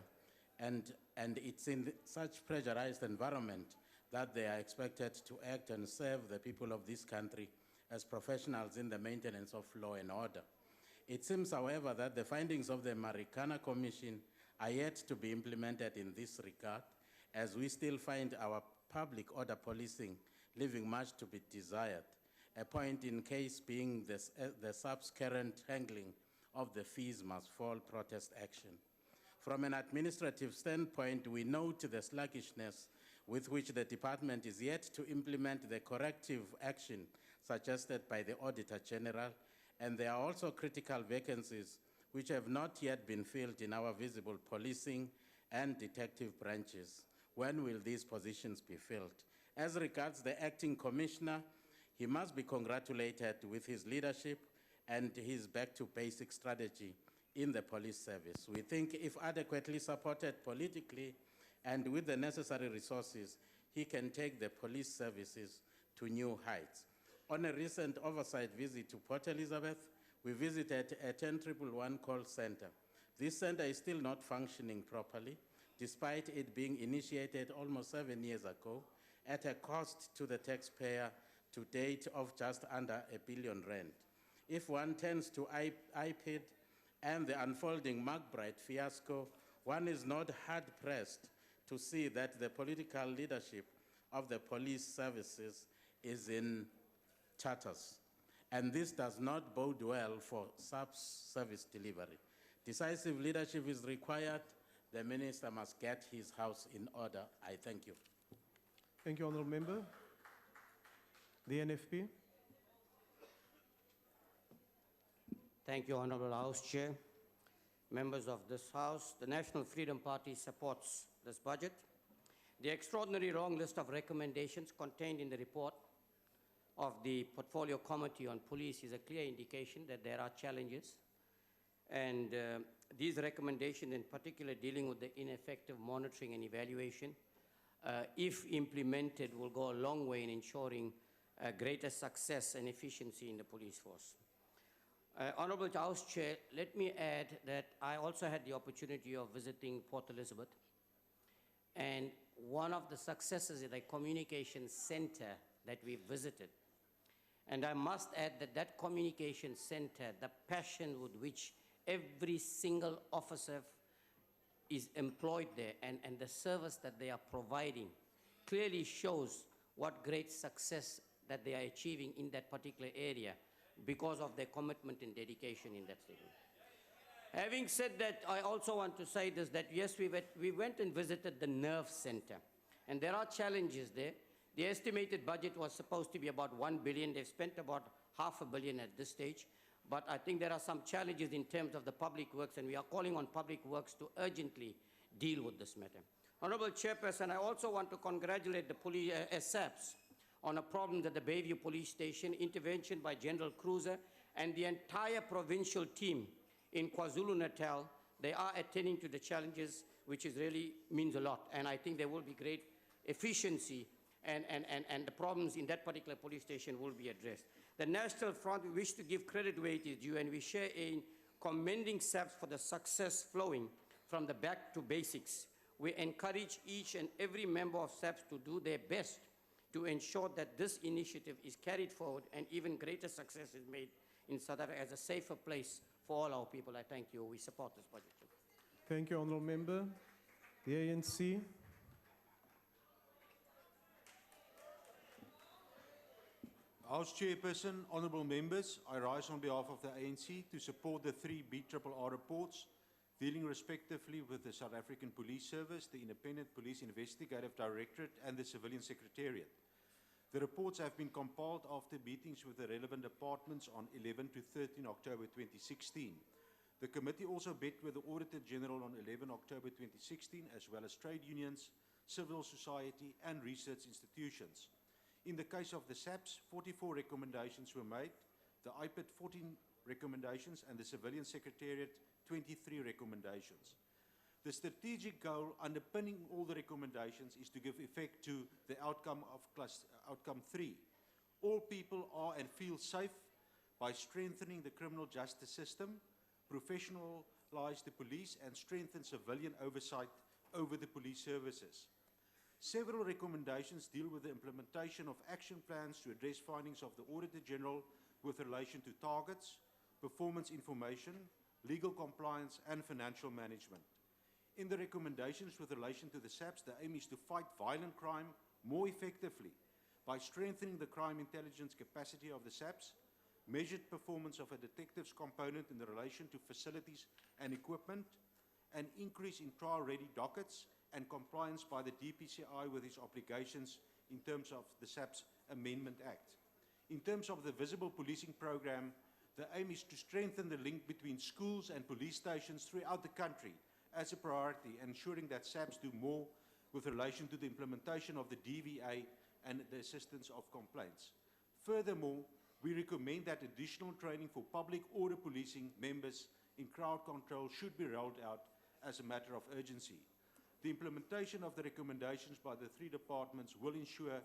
and it's in such pressurized environment that they are expected to act and serve the people of this country as professionals in the maintenance of law and order. It seems, however, that the findings of the Marikana Commission are yet to be implemented in this regard, as we still find our public order policing leaving much to be desired, a point in case being the subsequent handling of the fees must fall protest action. From an administrative standpoint, we note the sluggishness with which the department is yet to implement the corrective action suggested by the Auditor General, and there are also critical vacancies which have not yet been filled in our visible policing and detective branches. When will these positions be filled? As regards the acting commissioner, he must be congratulated with his leadership and his back-to-basic strategy in the police service. We think if adequately supported politically and with the necessary resources, he can take the police services to new heights. On a recent oversight visit to Port Elizabeth, we visited a 10111 call center. This center is still not functioning properly, despite it being initiated almost 7 years ago at a cost to the taxpayer to date of just under R1 billion. If one turns to IPID and the unfolding McBride fiasco, one is not hard-pressed to see that the political leadership of the police services is in tatters. And this does not bode well for service delivery. Decisive leadership is required. The minister must get his house in order. I thank you. Thank you, Honourable Member. The NFP. Thank you, Honourable House Chair. Members of this House, the National Freedom Party supports this budget. The extraordinary long list of recommendations contained in the report of the Portfolio Committee on Police is a clear indication that there are challenges. And these recommendations, in particular dealing with the ineffective monitoring and evaluation, if implemented, will go a long way in ensuring greater success and efficiency in the police force. Honorable House Chair, let me add that I also had the opportunity of visiting Port Elizabeth, and one of the successes is the communication center that we visited. And I must add that that communication center, the passion with which every single officer is employed there and the service that they are providing clearly shows what great success that they are achieving in that particular area because of their commitment and dedication in that statement. Having said that, I also want to say this, that yes, we went and visited the Nerve Center, and there are challenges there. The estimated budget was supposed to be about 1 billion. They've spent about $500 million at this stage. But I think there are some challenges in terms of the public works, and we are calling on public works to urgently deal with this matter. Honorable Chairperson, I also want to congratulate the police, SAPS on a problem at the Bayview Police Station, intervention by General Cruiser, and the entire provincial team in KwaZulu-Natal. They are attending to the challenges, which is really means a lot. And I think there will be great efficiency, and the problems in that particular police station will be addressed. The National Front, we wish to give credit where it is due, and we share in commending SAPS for the success flowing from the back to basics. We encourage each and every member of SAPS to do their best to ensure that this initiative is carried forward and even greater success is made in South Africa as a safer place for all our people. I thank you. We support this budget. Thank you, Honourable Member. The ANC. House Chairperson, Honourable Members, I rise on behalf of the ANC to support the 3 BRRR reports dealing respectively with the South African Police Service, the Independent Police Investigative Directorate and the Civilian Secretariat. The reports have been compiled after meetings with the relevant departments on 11 to 13 October 2016. The committee also met with the Auditor General on 11 October 2016, as well as trade unions, civil society and research institutions. In the case of the SAPS, 44 recommendations were made, the IPID 14 recommendations, and the Civilian Secretariat 23 recommendations. The strategic goal underpinning all the recommendations is to give effect to the outcome of outcome 3. All people are and feel safe by strengthening the criminal justice system, professionalize the police, and strengthen civilian oversight over the police services. Several recommendations deal with the implementation of action plans to address findings of the Auditor General with relation to targets, performance information, legal compliance, and financial management. In the recommendations with relation to the SAPS, the aim is to fight violent crime more effectively by strengthening the crime intelligence capacity of the SAPS, measured performance of a detectives component in relation to facilities and equipment, an increase in trial-ready dockets, and compliance by the DPCI with its obligations in terms of the SAPS Amendment Act. In terms of the visible policing program, the aim is to strengthen the link between schools and police stations throughout the country as a priority, ensuring that SAPS do more with relation to the implementation of the DVA and the assistance of complaints. Furthermore, we recommend that additional training for public order policing members in crowd control should be rolled out as a matter of urgency. The implementation of the recommendations by the 3 departments will ensure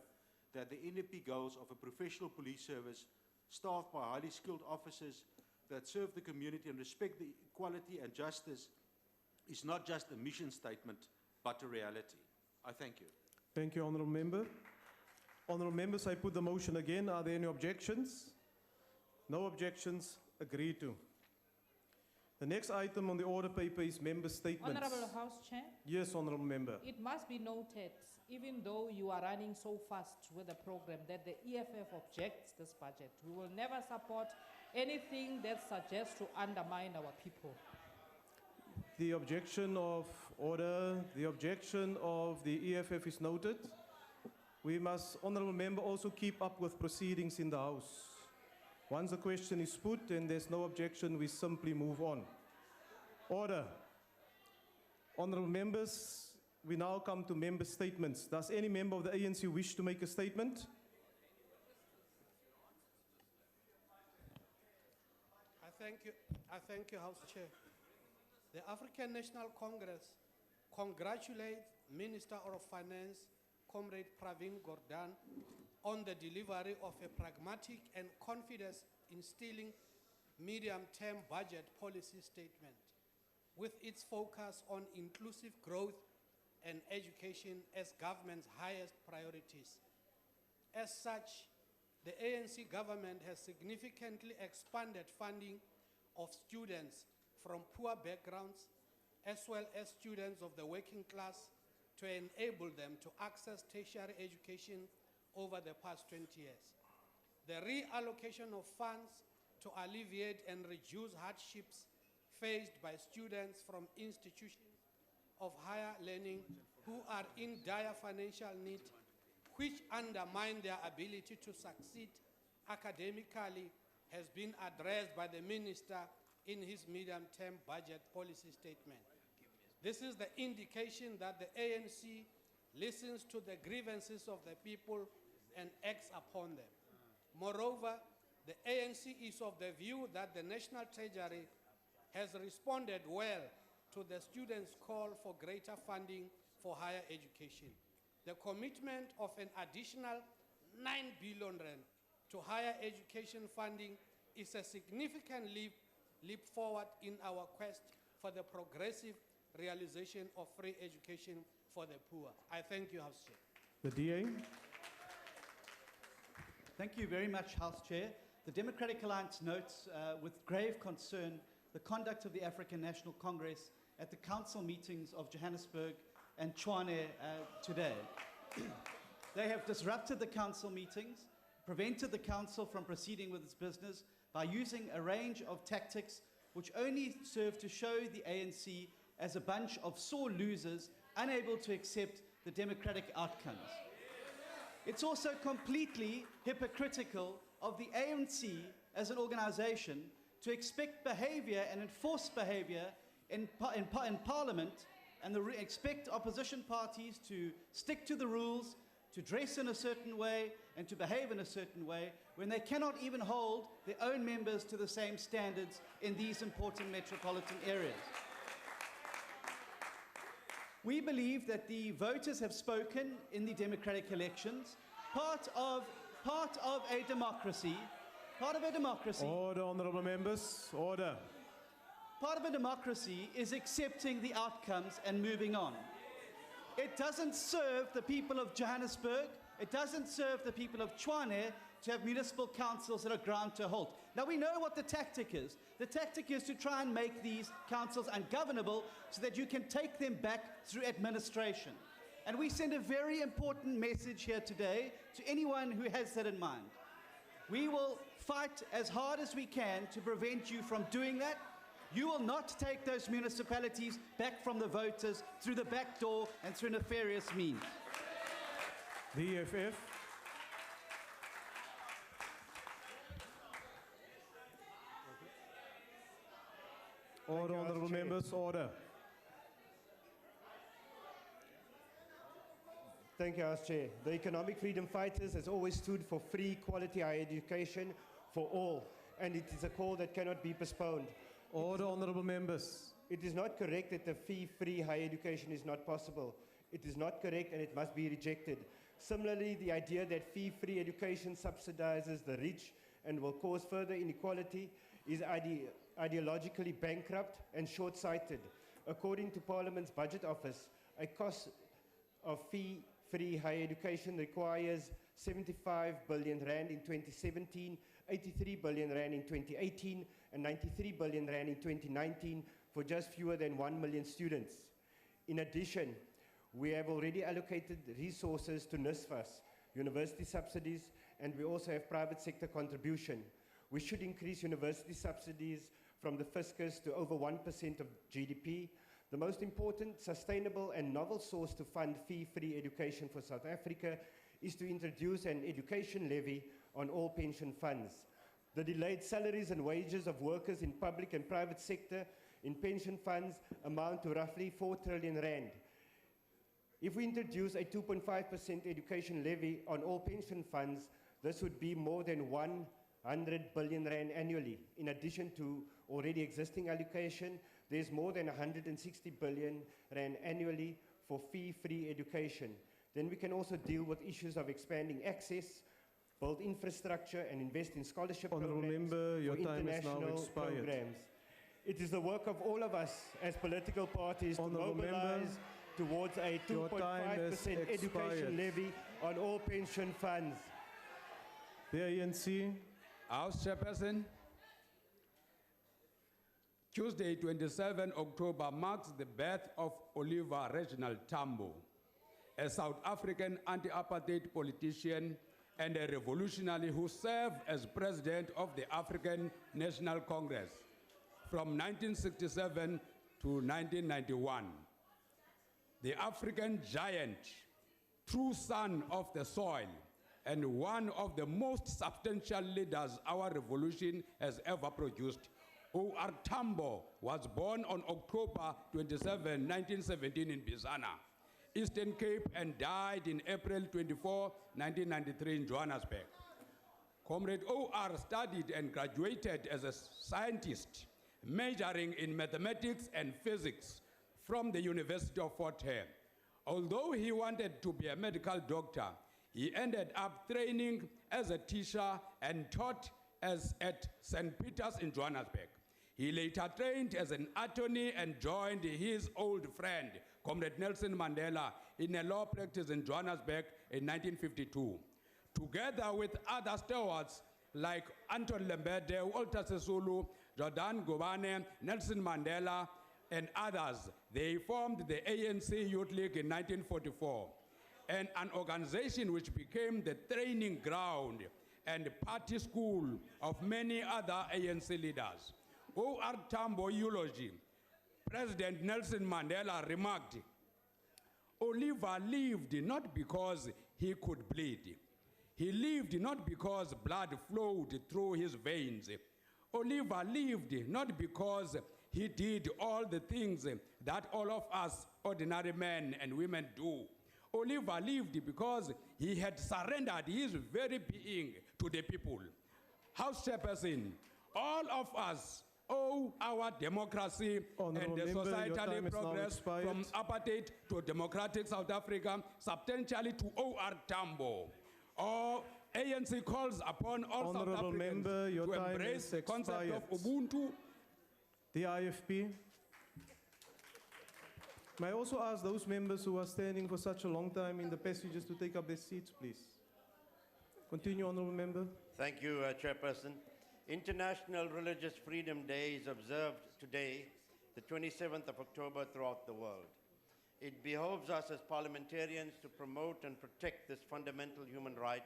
that the NDP goals of a professional police service staffed by highly skilled officers that serve the community and respect the equality and justice is not just a mission statement, but a reality. I thank you. Thank you, Honourable Member. Honourable Members, I put the motion again. Are there any objections? No objections. Agreed to. The next item on the order paper is member statements. Honourable House Chair. Yes, Honourable Member. It must be noted, even though you are running so fast with the program, that the EFF objects this budget. We will never support anything that suggests to undermine our people. The objection of order, the objection of the EFF is noted. We must, Honourable Member, also keep up with proceedings in the House. Once the question is put and there's no objection, we simply move on. Order. Honourable Members, we now come to member statements. Does any member of the ANC wish to make a statement? I thank you, House Chair. The African National Congress congratulates Minister of Finance, Comrade Pravin Gordhan, on the delivery of a pragmatic and confidence-instilling medium-term budget policy statement, with its focus on inclusive growth and education as government's highest priorities. As such, the ANC government has significantly expanded funding of students from poor backgrounds, as well as students of the working class, to enable them to access tertiary education over the past 20 years. The reallocation of funds to alleviate and reduce hardships faced by students from institutions of higher learning who are in dire financial need, which undermine their ability to succeed academically, has been addressed by the Minister in his medium-term budget policy statement. This is the indication that the ANC listens to the grievances of the people and acts upon them. Moreover, the ANC is of the view that the National Treasury has responded well to the students' call for greater funding for higher education. The commitment of an additional 9 billion rand to higher education funding is a significant leap forward in our quest for the progressive realization of free education for the poor. I thank you, House Chair. The DA. Thank you very much, House Chair. The Democratic Alliance notes with grave concern the conduct of the African National Congress at the council meetings of Johannesburg and Tshwane today. They have disrupted the council meetings, prevented the council from proceeding with its business by using a range of tactics which only serve to show the ANC as a bunch of sore losers unable to accept the democratic outcomes. It's also completely hypocritical of the ANC as an organization to expect behavior and enforce behavior in Parliament and expect opposition parties to stick to the rules, to dress in a certain way and to behave in a certain way when they cannot even hold their own members to the same standards in these important metropolitan areas. We believe that the voters have spoken in the democratic elections. Part of a democracy. Order, honorable members, order. Part of a democracy is accepting the outcomes and moving on. It doesn't serve the people of Johannesburg, it doesn't serve the people of Tshwane to have municipal councils that are ground to a halt. Now we know what the tactic is. The tactic is to try and make these councils ungovernable so that you can take them back through administration. And we send a very important message here today to anyone who has that in mind. We will fight as hard as we can to prevent you from doing that. You will not take those municipalities back from the voters through the back door and through nefarious means. The EFF. Order, honorable members, order. Thank you, House Chair. The Economic Freedom Fighters has always stood for free, quality higher education for all, and it is a call that cannot be postponed. Order, honorable members. It is not correct that the fee-free higher education is not possible. It is not correct and it must be rejected. Similarly, the idea that fee-free education subsidizes the rich and will cause further inequality is ideologically bankrupt and short-sighted. According to Parliament's Budget Office, a cost of fee-free higher education requires 75 billion rand in 2017, 83 billion rand in 2018, and 93 billion rand in 2019 for just fewer than 1 million students. In addition, we have already allocated resources to NSFAS, university subsidies, and we also have private sector contribution. We should increase university subsidies from the fiscus to over 1% of GDP. The most important, sustainable and novel source to fund fee-free education for South Africa is to introduce an education levy on all pension funds. The delayed salaries and wages of workers in public and private sector in pension funds amount to roughly 4 trillion rand. If we introduce a 2.5% education levy on all pension funds, this would be more than 100 billion rand annually, in addition to already existing allocation. There's more than 160 billion rand annually for fee-free education. Then we can also deal with issues of expanding access, build infrastructure, and invest in scholarship Honourable programs Member, your for time is now international expired. programs. It is the work of all of us as political parties to Honourable Member, mobilize towards a your time has 2.5% education expired. levy on all pension funds. The ANC. House Chairperson, Tuesday, 27 October marks the birth of Oliver Reginald Tambo, a South African anti-apartheid politician and a revolutionary who served as president of the African National Congress from 1967 to 1991. The African giant, true son of the soil, and one of the most substantial leaders our revolution has ever produced, O.R. Tambo was born on October 27, 1917 in Bizana, Eastern Cape, and died in April 24, 1993 in Johannesburg. Comrade O.R. studied and graduated as a scientist, majoring in mathematics and physics from the University of Fort Hare. Although he wanted to be a medical doctor, he ended up training as a teacher and taught at St. Peter's in Johannesburg. He later trained as an attorney and joined his old friend, Comrade Nelson Mandela, in a law practice in Johannesburg in 1952. Together with other stalwarts like Anton Lembede, Walter Sisulu, Jordan Gobane, Nelson Mandela, and others, they formed the ANC Youth League in 1944, and an organization which became the training ground and party school of many other ANC leaders. O.R. Tambo eulogy, President Nelson Mandela remarked, Oliver lived not because he could bleed. He lived not because blood flowed through his veins. Oliver lived not because he did all the things that all of us ordinary men and women do. Oliver lived because he had surrendered his very being to the people. House Chairperson, all of us owe our democracy Honourable and the Member, your societal time is now progress expired. from apartheid to a democratic South Africa substantially to O.R. Tambo. Or ANC calls upon all South Honourable Africans Member, your to time embrace is the concept of expired. Ubuntu. The IFP. May I also ask those members who are standing for such a long time in the passages to take up their seats, please? Continue, Honourable Member. Thank you, Chairperson. International Religious Freedom Day is observed today, the 27th of October, throughout the world. It behoves us as parliamentarians to promote and protect this fundamental human right,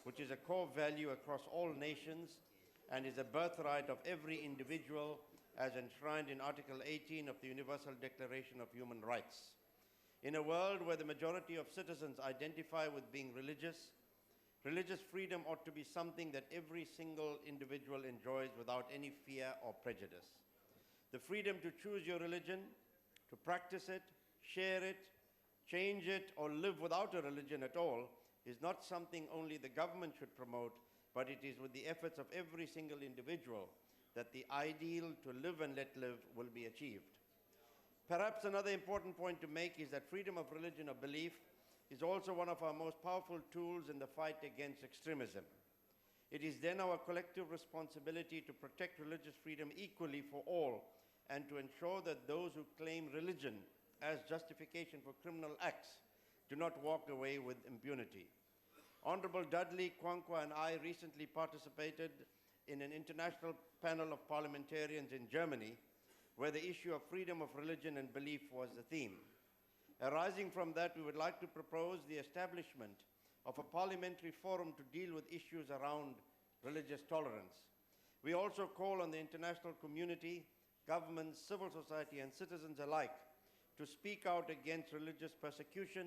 which is a core value across all nations and is a birthright of every individual as enshrined in Article 18 of the Universal Declaration of Human Rights. In a world where the majority of citizens identify with being religious, religious freedom ought to be something that every single individual enjoys without any fear or prejudice. The freedom to choose your religion, to practice it, share it, change it, or live without a religion at all is not something only the government should promote, but it is with the efforts of every single individual that the ideal to live and let live will be achieved. Perhaps another important point to make is that freedom of religion or belief is also one of our most powerful tools in the fight against extremism. It is then our collective responsibility to protect religious freedom equally for all and to ensure that those who claim religion as justification for criminal acts do not walk away with impunity. Honorable Dudley, Kwankwa, and I recently participated in an international panel of parliamentarians in Germany where the issue of freedom of religion and belief was the theme. Arising from that, we would like to propose the establishment of a parliamentary forum to deal with issues around religious tolerance. We also call on the international community, governments, civil society, and citizens alike to speak out against religious persecution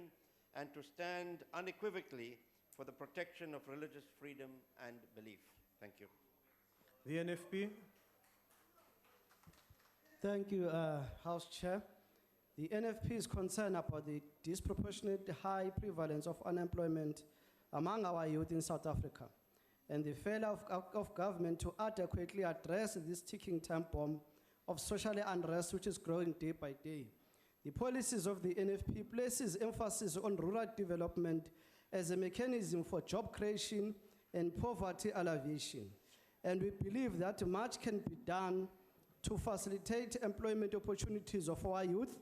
and to stand unequivocally for the protection of religious freedom and belief. Thank you. The NFP. Thank you, House Chair. The NFP is concerned about the disproportionate high prevalence of unemployment among our youth in South Africa. and the failure of government to adequately address this ticking time bomb of social unrest which is growing day by day. The policies of the NFP places emphasis on rural development as a mechanism for job creation and poverty alleviation. And we believe that much can be done to facilitate employment opportunities of our youth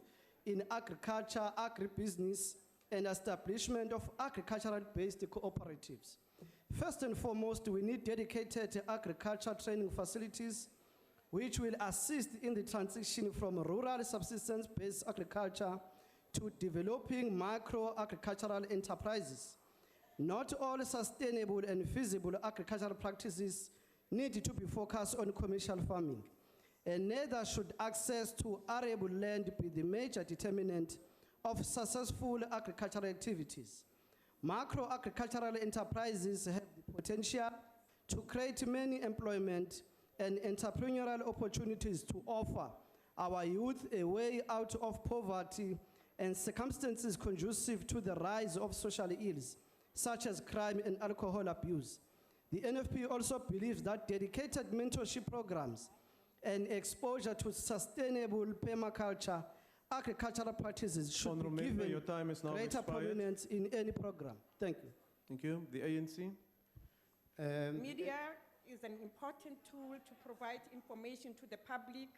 in agriculture, agribusiness, and establishment of agricultural-based cooperatives. First and foremost, we need dedicated agriculture training facilities which will assist in the transition from rural subsistence-based agriculture to developing micro-agricultural enterprises. Not all sustainable and feasible agricultural practices need to be focused on commercial farming, and neither should access to arable land be the major determinant of successful agricultural activities. Macro-agricultural enterprises have the potential to create many employment and entrepreneurial opportunities to offer our youth a way out of poverty and circumstances conducive to the rise of social ills, such as crime and alcohol abuse. The NFP also believes that dedicated mentorship programs and exposure to sustainable permaculture agricultural practices should Honourable be Member, given your time is now greater expired. prominence in any program. Thank you. Thank you. The ANC. Media is an important tool to provide information to the public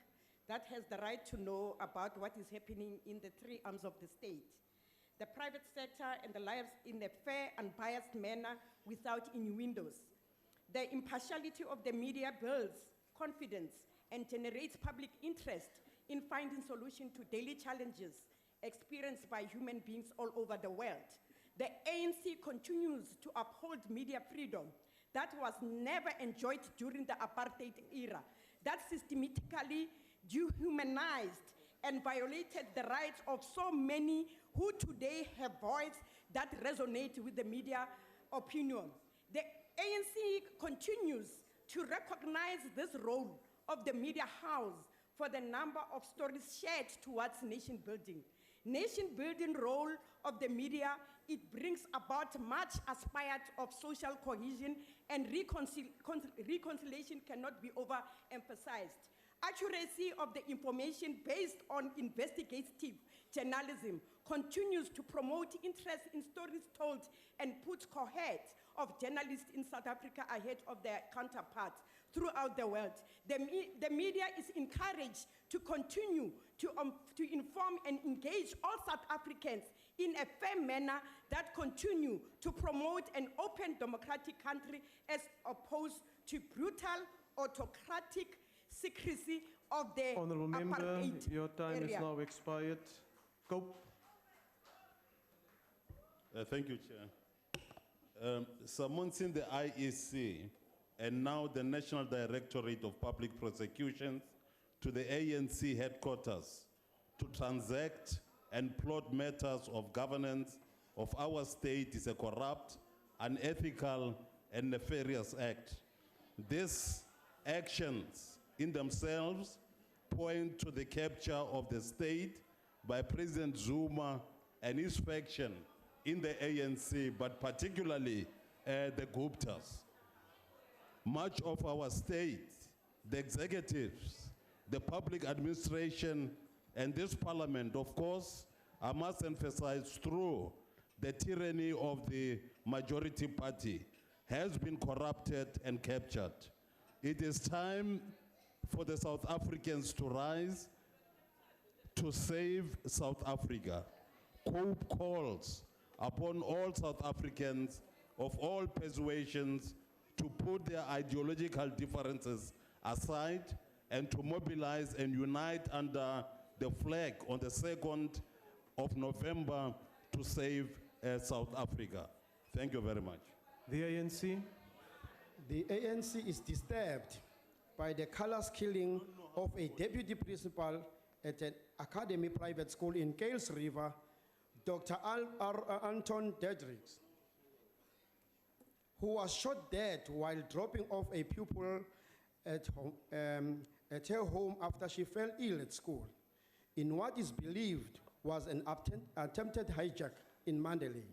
that has the right to know about what is happening in the three arms of the state. The private sector and the lives in a fair and biased manner without innuendos. The impartiality of the media builds confidence and generates public interest in finding solutions to daily challenges experienced by human beings all over the world. The ANC continues to uphold media freedom that was never enjoyed during the apartheid era, that systematically dehumanized and violated the rights of so many who today have voices that resonate with the media opinion. The ANC continues to recognize this role of the media house for the number of stories shared towards nation building. Nation building role of the media, it brings about much aspired of social cohesion and reconciliation cannot be overemphasized. Accuracy of the information based on investigative journalism continues to promote interest in stories told and put cohort of journalists in South Africa ahead of their counterparts throughout the world. The media is encouraged to continue to inform and engage all South Africans in a fair manner that continue to promote an open democratic country as opposed to brutal autocratic secrecy of the Honourable Member, apartheid your time area. is now expired. Cope. Thank you, Chair. Summoning the IEC and now the National Directorate of Public Prosecutions to the ANC headquarters to transact and plot matters of governance of our state is a corrupt, unethical, and nefarious act. These actions in themselves point to the capture of the state by President Zuma and his faction in the ANC, but particularly the Guptas. Much of our state, the executives, the public administration, and this parliament, of course, I must emphasize through the tyranny of the majority party, has been corrupted and captured. It is time for the South Africans to rise to save South Africa. Cope calls upon all South Africans of all persuasions to put their ideological differences aside and to mobilize and unite under the flag on the 2nd of November to save South Africa. Thank you very much. The ANC. The ANC is disturbed by the callous killing of a deputy principal at an academy private school in Kales River, Dr. Anton Dedricks, who was shot dead while dropping off a pupil at her home after she fell ill at school, in what is believed was an attempted hijack in Mandalay.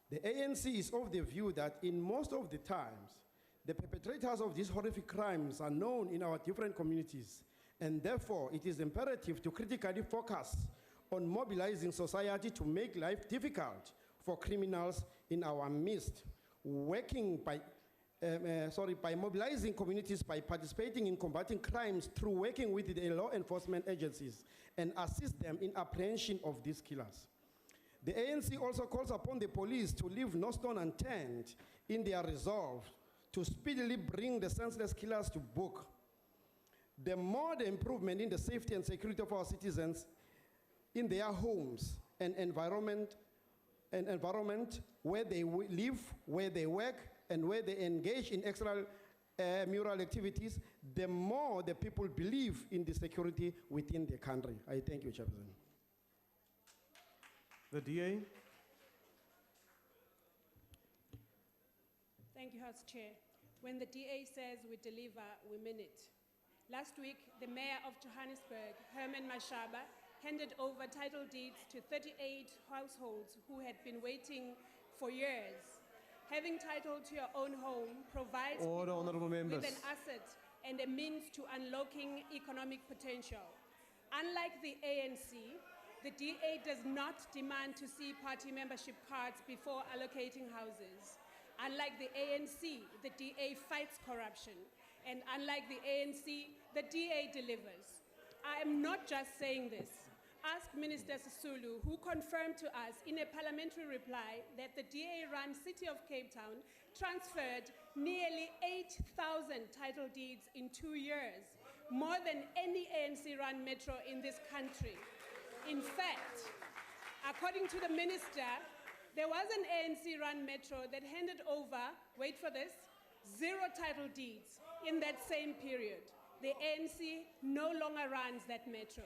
The ANC is of the view that in most of the times, The perpetrators of these horrific crimes are known in our different communities, and therefore it is imperative to critically focus on mobilizing society to make life difficult for criminals in our midst, by mobilizing communities by participating in combating crimes through working with the law enforcement agencies and assist them in apprehension of these killers. The ANC also calls upon the police to leave no stone unturned in their resolve to speedily bring the senseless killers to book. The more the improvement in the safety and security of our citizens in their homes and environment where they live, where they work, and where they engage in extramural activities, the more the people believe in the security within the country. I thank you, Chairperson. The DA. Thank you, House Chair. When the DA says we deliver, we mean it. Last week, the Mayor of Johannesburg, Herman Mashaba, handed over title deeds to 38 households who had been waiting for years. Having title to your own home provides Order, honorable members. with an asset and a means to unlocking economic potential. Unlike the ANC, the DA does not demand to see party membership cards before allocating houses. Unlike the ANC, the DA fights corruption. And unlike the ANC, the DA delivers. I am not just saying this. Ask Minister Sisulu, who confirmed to us in a parliamentary reply that the DA-run City of Cape Town transferred nearly 8,000 title deeds in 2 years, more than any ANC-run metro in this country. In fact, according to the minister, there was an ANC-run metro that handed over, wait for this, 0 title deeds in that same period. The ANC no longer runs that metro.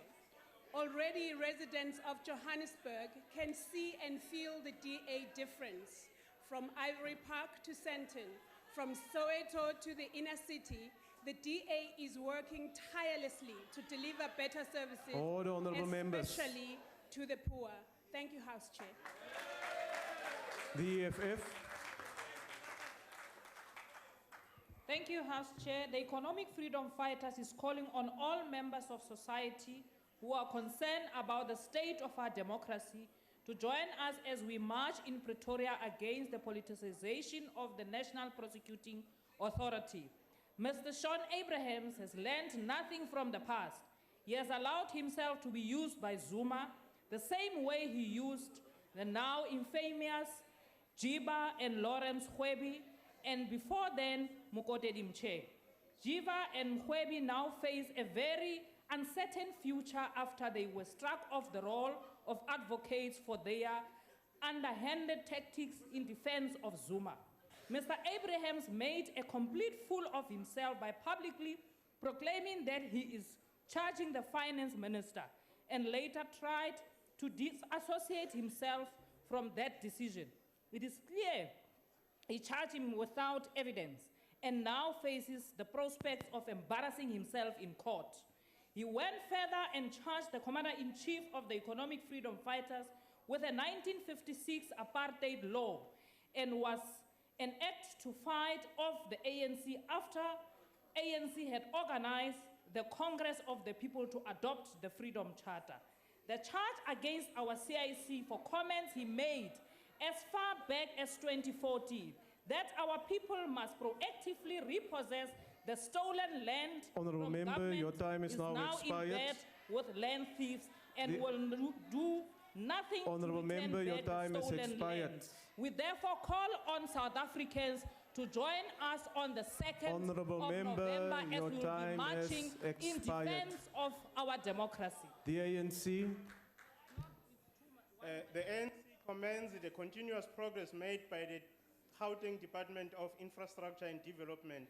Already residents of Johannesburg can see and feel the DA difference. From Ivory Park to Sandton, from Soweto to the inner city, the DA is working tirelessly to deliver better services, Order, honorable members. especially to the poor. Thank you, House Chair. The EFF. Thank you, House Chair. The Economic Freedom Fighters is calling on all members of society who are concerned about the state of our democracy to join us as we march in Pretoria against the politicization of the National Prosecuting Authority. Mr. Sean Abrahams has learned nothing from the past. He has allowed himself to be used by Zuma the same way he used the now infamous Jiba and Lawrence Hwebi, and before then, Mokotedi Mche. Jiba and Hwebi now face a very uncertain future after they were struck off the roll of advocates for their underhanded tactics in defense of Zuma. Mr. Abrahams made a complete fool of himself by publicly proclaiming that he is charging the finance minister and later tried to disassociate himself from that decision. It is clear he charged him without evidence and now faces the prospect of embarrassing himself in court. He went further and charged the Commander-in-Chief of the Economic Freedom Fighters with a 1956 apartheid law and was an act to fight off the ANC after ANC had organized the Congress of the People to adopt the Freedom Charter. The charge against our CIC for comments he made as far back as 2014, that our people must proactively repossess the stolen land Honorable from member, government your time is now expired. in bed with land thieves and will do nothing Honorable to return member, your back time has stolen expired. land. We therefore call on South Africans to join us on the 2nd Honorable of member, November as your we will be time has marching in expired. defense of our democracy. The ANC. The ANC commends the continuous progress made by the Gauteng Department of Infrastructure and Development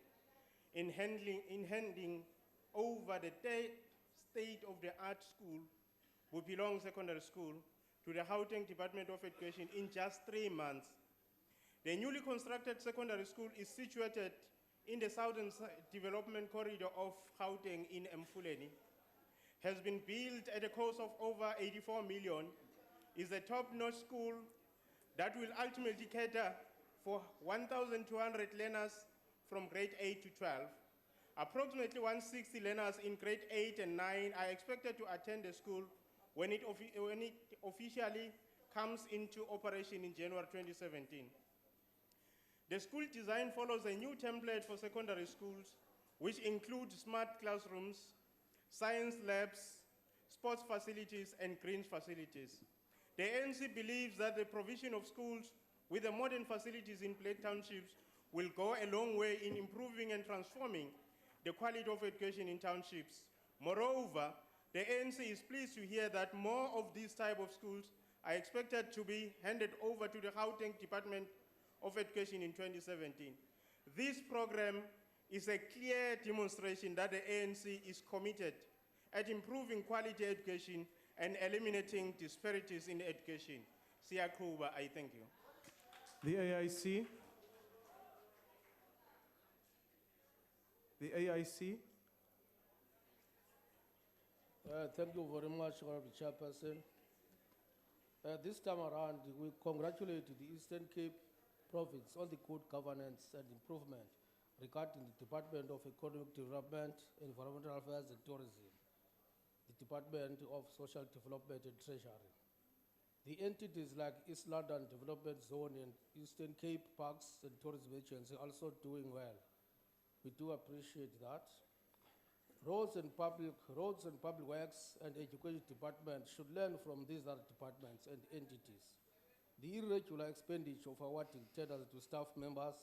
in handing over the state-of-the-art school, Bupilong Secondary School, to the Gauteng Department of Education in just 3 months. The newly constructed secondary school is situated in the southern development corridor of Gauteng in Mfuleni, has been built at a cost of over 84 million, is a top-notch school that will ultimately cater for 1,200 learners from grade 8 to 12. Approximately 160 learners in grade 8 and 9 are expected to attend the school when it officially comes into operation in January 2017. The school design follows a new template for secondary schools, which include smart classrooms, science labs, sports facilities, and green facilities. The ANC believes that the provision of schools with the modern facilities in Plain Townships will go a long way in improving and transforming the quality of education in townships. Moreover, the ANC is pleased to hear that more of these type of schools are expected to be handed over to the Gauteng Department of Education in 2017. This program is a clear demonstration that the ANC is committed at improving quality education and eliminating disparities in education. Siyakuba, I thank you. The AIC. The AIC. Thank you very much, Honorable Chairperson. This time around, we congratulate the Eastern Cape Province on the good governance and improvement regarding the Department of Economic Development, Environmental Affairs and Tourism, the Department of Social Development and Treasury. The entities like East London Development Zone and Eastern Cape Parks and Tourism Agency are also doing well. We do appreciate that. Roads and Public Works and Education Department should learn from these other departments and entities. The irregular expenditure of awarding tenders to staff members,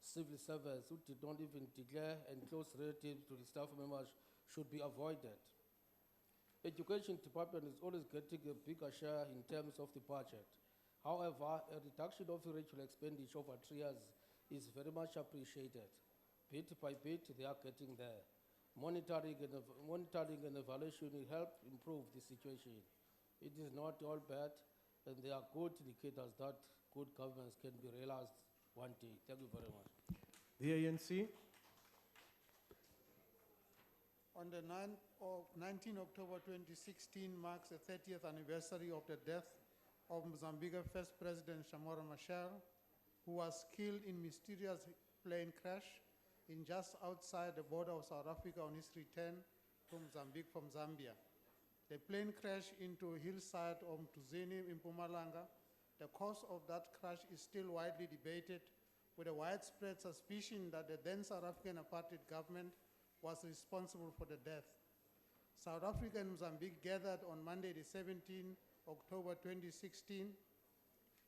civil servants who did not even declare, and close relatives to the staff members should be avoided. Education Department is always getting a bigger share in terms of the budget. However, a reduction of irregular expenditure over 3 years is very much appreciated. Bit by bit, they are getting there. Monitoring and evaluation will help improve the situation. It is not all bad, and there are good indicators that good governance can be realized one day. Thank you very much. The ANC. On the 19 October 2016 marks the 30th anniversary of the death of Mozambique's first president, Chamorro Machel, who was killed in mysterious plane crash in just outside the border of South Africa on his return to Mozambique from Zambia. The plane crashed into a hillside of Mtuzini in Mpumalanga. The cause of that crash is still widely debated, with a widespread suspicion that the then South African apartheid government was responsible for the death. South Africa and Mozambique gathered on Monday, the 17th October 2016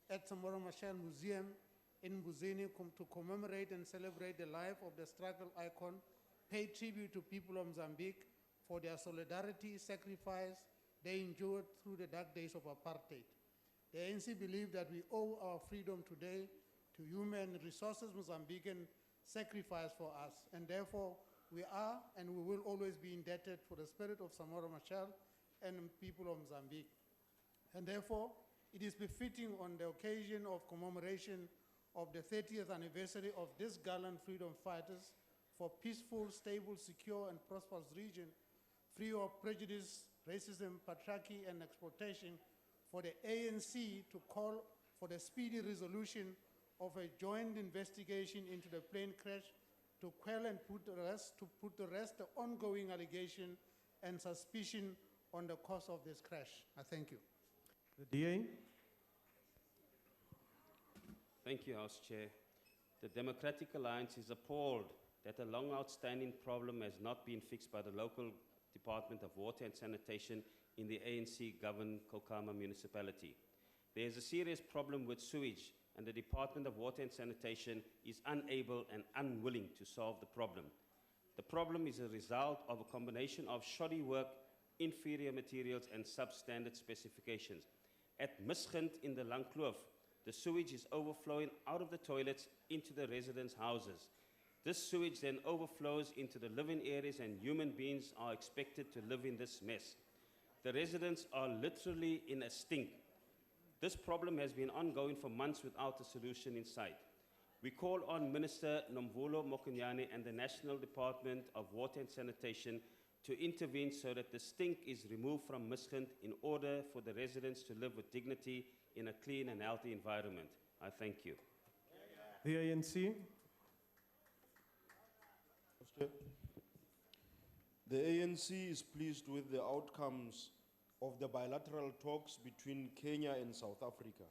at Chamorro Machel Museum in Mbuzini to commemorate and celebrate the life of the struggle icon, pay tribute to people of Mozambique for their solidarity, sacrifice they endured through the dark days of apartheid. The ANC believe that we owe our freedom today to human resources Mozambican sacrifice for us, and therefore we are and we will always be indebted for the spirit of Chamorro Machel and people of Mozambique. And therefore, it is befitting on the occasion of commemoration of the 30th anniversary of these gallant freedom fighters for peaceful, stable, secure, and prosperous region, free of prejudice, racism, patriarchy, and exploitation, for the ANC to call for the speedy resolution of a joint investigation into the plane crash to quell and put to rest the ongoing allegation and suspicion on the cause of this crash. I thank you. The DA. Thank you, House Chair. The Democratic Alliance is appalled that a long outstanding problem has not been fixed by the local Department of Water and Sanitation in the ANC-governed Kokama municipality. There is a serious problem with sewage, and the Department of Water and Sanitation is unable and unwilling to solve the problem. The problem is a result of a combination of shoddy work, inferior materials, and substandard specifications. At Mischint in the Langkloof, the sewage is overflowing out of the toilets into the residents' houses. This sewage then overflows into the living areas, and human beings are expected to live in this mess. The residents are literally in a stink. This problem has been ongoing for months without a solution in sight. We call on Minister Nomvulo Mokunyane and the National Department of Water and Sanitation to intervene so that the stink is removed from Mischint in order for the residents to live with dignity in a clean and healthy environment. I thank you. The ANC. The ANC is pleased with the outcomes of the bilateral talks between Kenya and South Africa,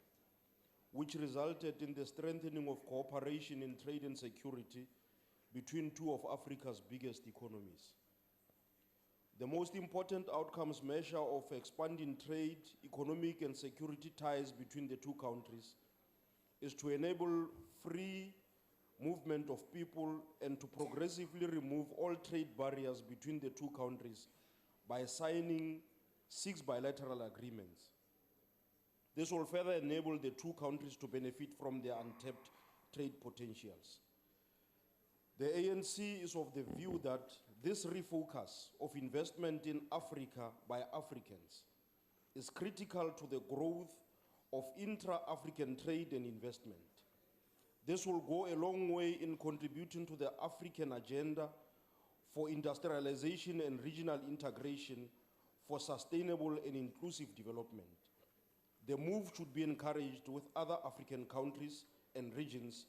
which resulted in the strengthening of cooperation in trade and security between two of Africa's biggest economies. The most important outcomes measure of expanding trade, economic and security ties between the two countries is to enable free movement of people and to progressively remove all trade barriers between the two countries by signing 6 bilateral agreements. This will further enable the two countries to benefit from their untapped trade potentials. The ANC is of the view that this refocus of investment in Africa by Africans is critical to the growth of intra-African trade and investment. This will go a long way in contributing to the African agenda for industrialization and regional integration for sustainable and inclusive development. The move should be encouraged with other African countries and regions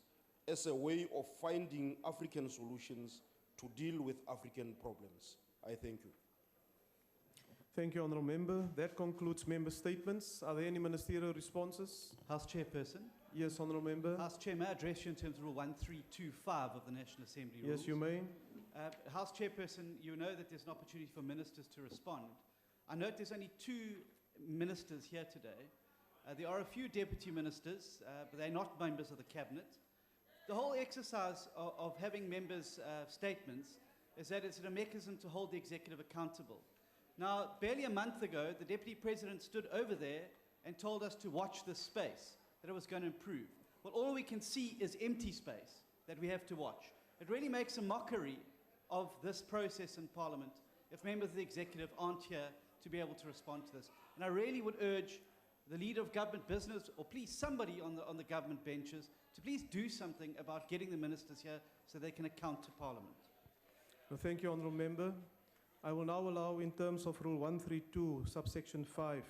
as a way of finding African solutions to deal with African problems. I thank you. Thank you, Honourable Member. That concludes member statements. Are there any ministerial responses? House Chairperson. Yes, Honourable Member. House Chair, may I address you in terms of Rule 1325 of the National Assembly rules? Yes, you may. House Chairperson, you know that there's an opportunity for ministers to respond. I note there's only 2 ministers here today. There are a few deputy ministers, but they're not members of the cabinet. The whole exercise of having members' statements is that it's a mechanism to hold the executive accountable. Now, barely a month ago, the Deputy President stood over there and told us to watch this space, that it was going to improve. Well, all we can see is empty space that we have to watch. It really makes a mockery of this process in Parliament if members of the executive aren't here to be able to respond to this. And I really would urge the leader of government business, or please somebody on the government benches, to please do something about getting the ministers here so they can account to Parliament. Well, thank you, Honourable Member. I will now allow, in terms of Rule 132, subsection 5,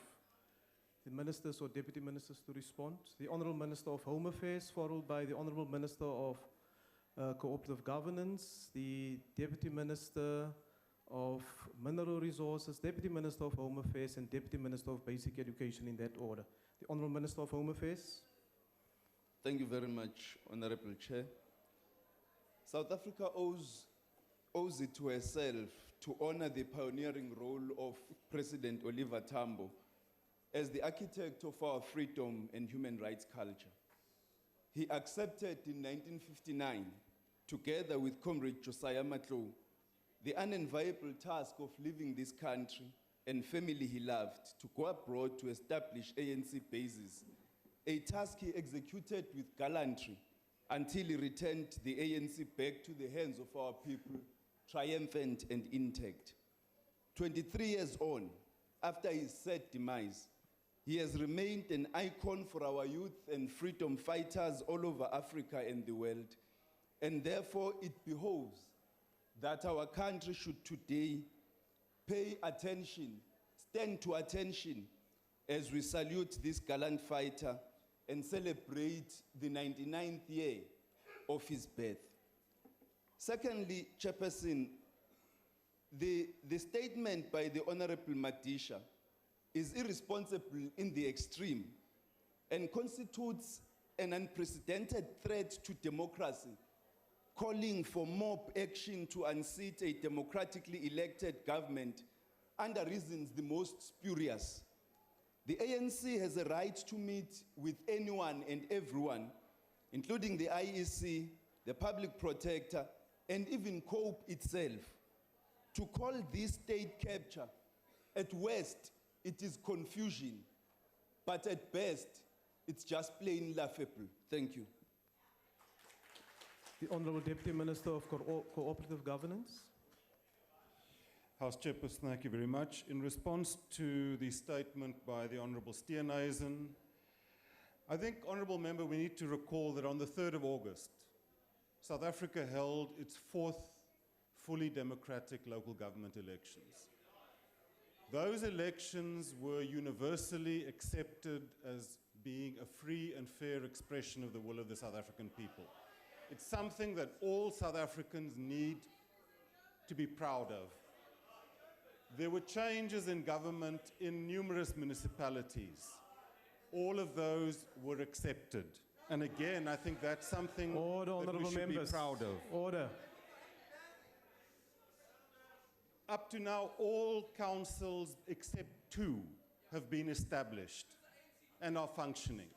the ministers or deputy ministers to respond. The Honourable Minister of Home Affairs, followed by the Honourable Minister of Cooperative Governance, the Deputy Minister of Mineral Resources, Deputy Minister of Home Affairs, and Deputy Minister of Basic Education, in that order. The Honourable Minister of Home Affairs. Thank you very much, Honourable Chair. South Africa owes it to herself to honor the pioneering role of President Oliver Tambo as the architect of our freedom and human rights culture. He accepted in 1959, together with Comrade Josiah Matlow, the unenviable task of leaving this country and family he loved to go abroad to establish ANC bases, a task he executed with gallantry until he returned the ANC back to the hands of our people, triumphant and intact. 23 years on, after his sad demise, he has remained an icon for our youth and freedom fighters all over Africa and the world, and therefore it behoves that our country should today pay attention, stand to attention as we salute this gallant fighter and celebrate the 99th year of his birth. Secondly, Chairperson, the statement by the Honorable Madisha is irresponsible in the extreme and constitutes an unprecedented threat to democracy, calling for mob action to unseat a democratically elected government under reasons the most spurious. The ANC has a right to meet with anyone and everyone, including the IEC, the Public Protector, and even COPE itself. To call this state capture, at worst, it is confusion, but at best, it's just plain laughable. Thank you. The Honourable Deputy Minister of Cooperative Governance. House Chairperson, thank you very much. In response to the statement by the Honourable Steenhuisen, I think, Honourable Member, we need to recall that on the 3rd of August, South Africa held its 4th fully democratic local government elections. Those elections were universally accepted as being a free and fair expression of the will of the South African people. It's something that all South Africans need to be proud of. There were changes in government in numerous municipalities. All of those were accepted. And again, I think that's something Order, that we honorable should members. be proud of. Order. Up to now, all councils except 2 have been established and are functioning.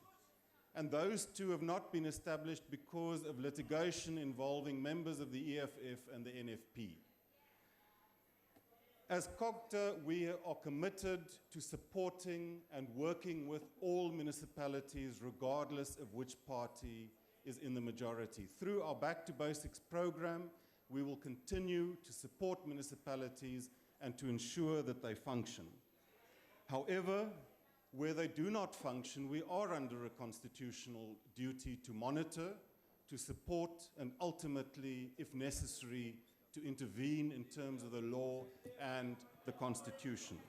And those 2 have not been established because of litigation involving members of the EFF and the NFP. As COGTA, we are committed to supporting and working with all municipalities, regardless of which party is in the majority. Through our Back to Basics program, we will continue to support municipalities and to ensure that they function. However, where they do not function, we are under a constitutional duty to monitor, to support, and ultimately, if necessary, to intervene in terms of the law and the Constitution.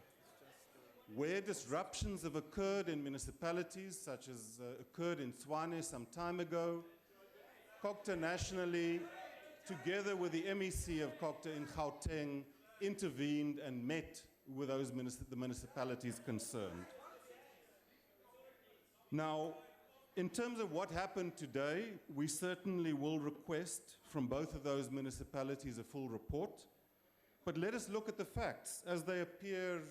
Where disruptions have occurred in municipalities, such as occurred in Tshwane some time ago, COGTA nationally, together with the MEC of COGTA in Gauteng, intervened and met with those the municipalities concerned. Now, in terms of what happened today, we certainly will request from both of those municipalities a full report. But let us look at the facts as they appear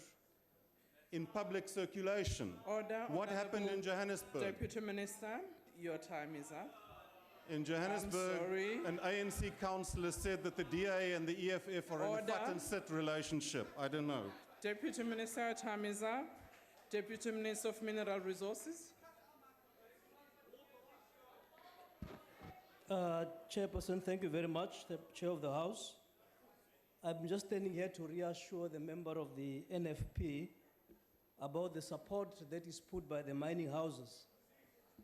in public circulation. Order. What happened in Johannesburg? Deputy Minister, your time is up. In Johannesburg, an ANC councillor said that the DA and the EFF are in a fat and sit relationship. I don't know. Deputy Minister, time is up. Deputy Minister of Mineral Resources. Chairperson, thank you very much, the Chair of the House. I'm just standing here to reassure the member of the NFP about the support that is put by the mining houses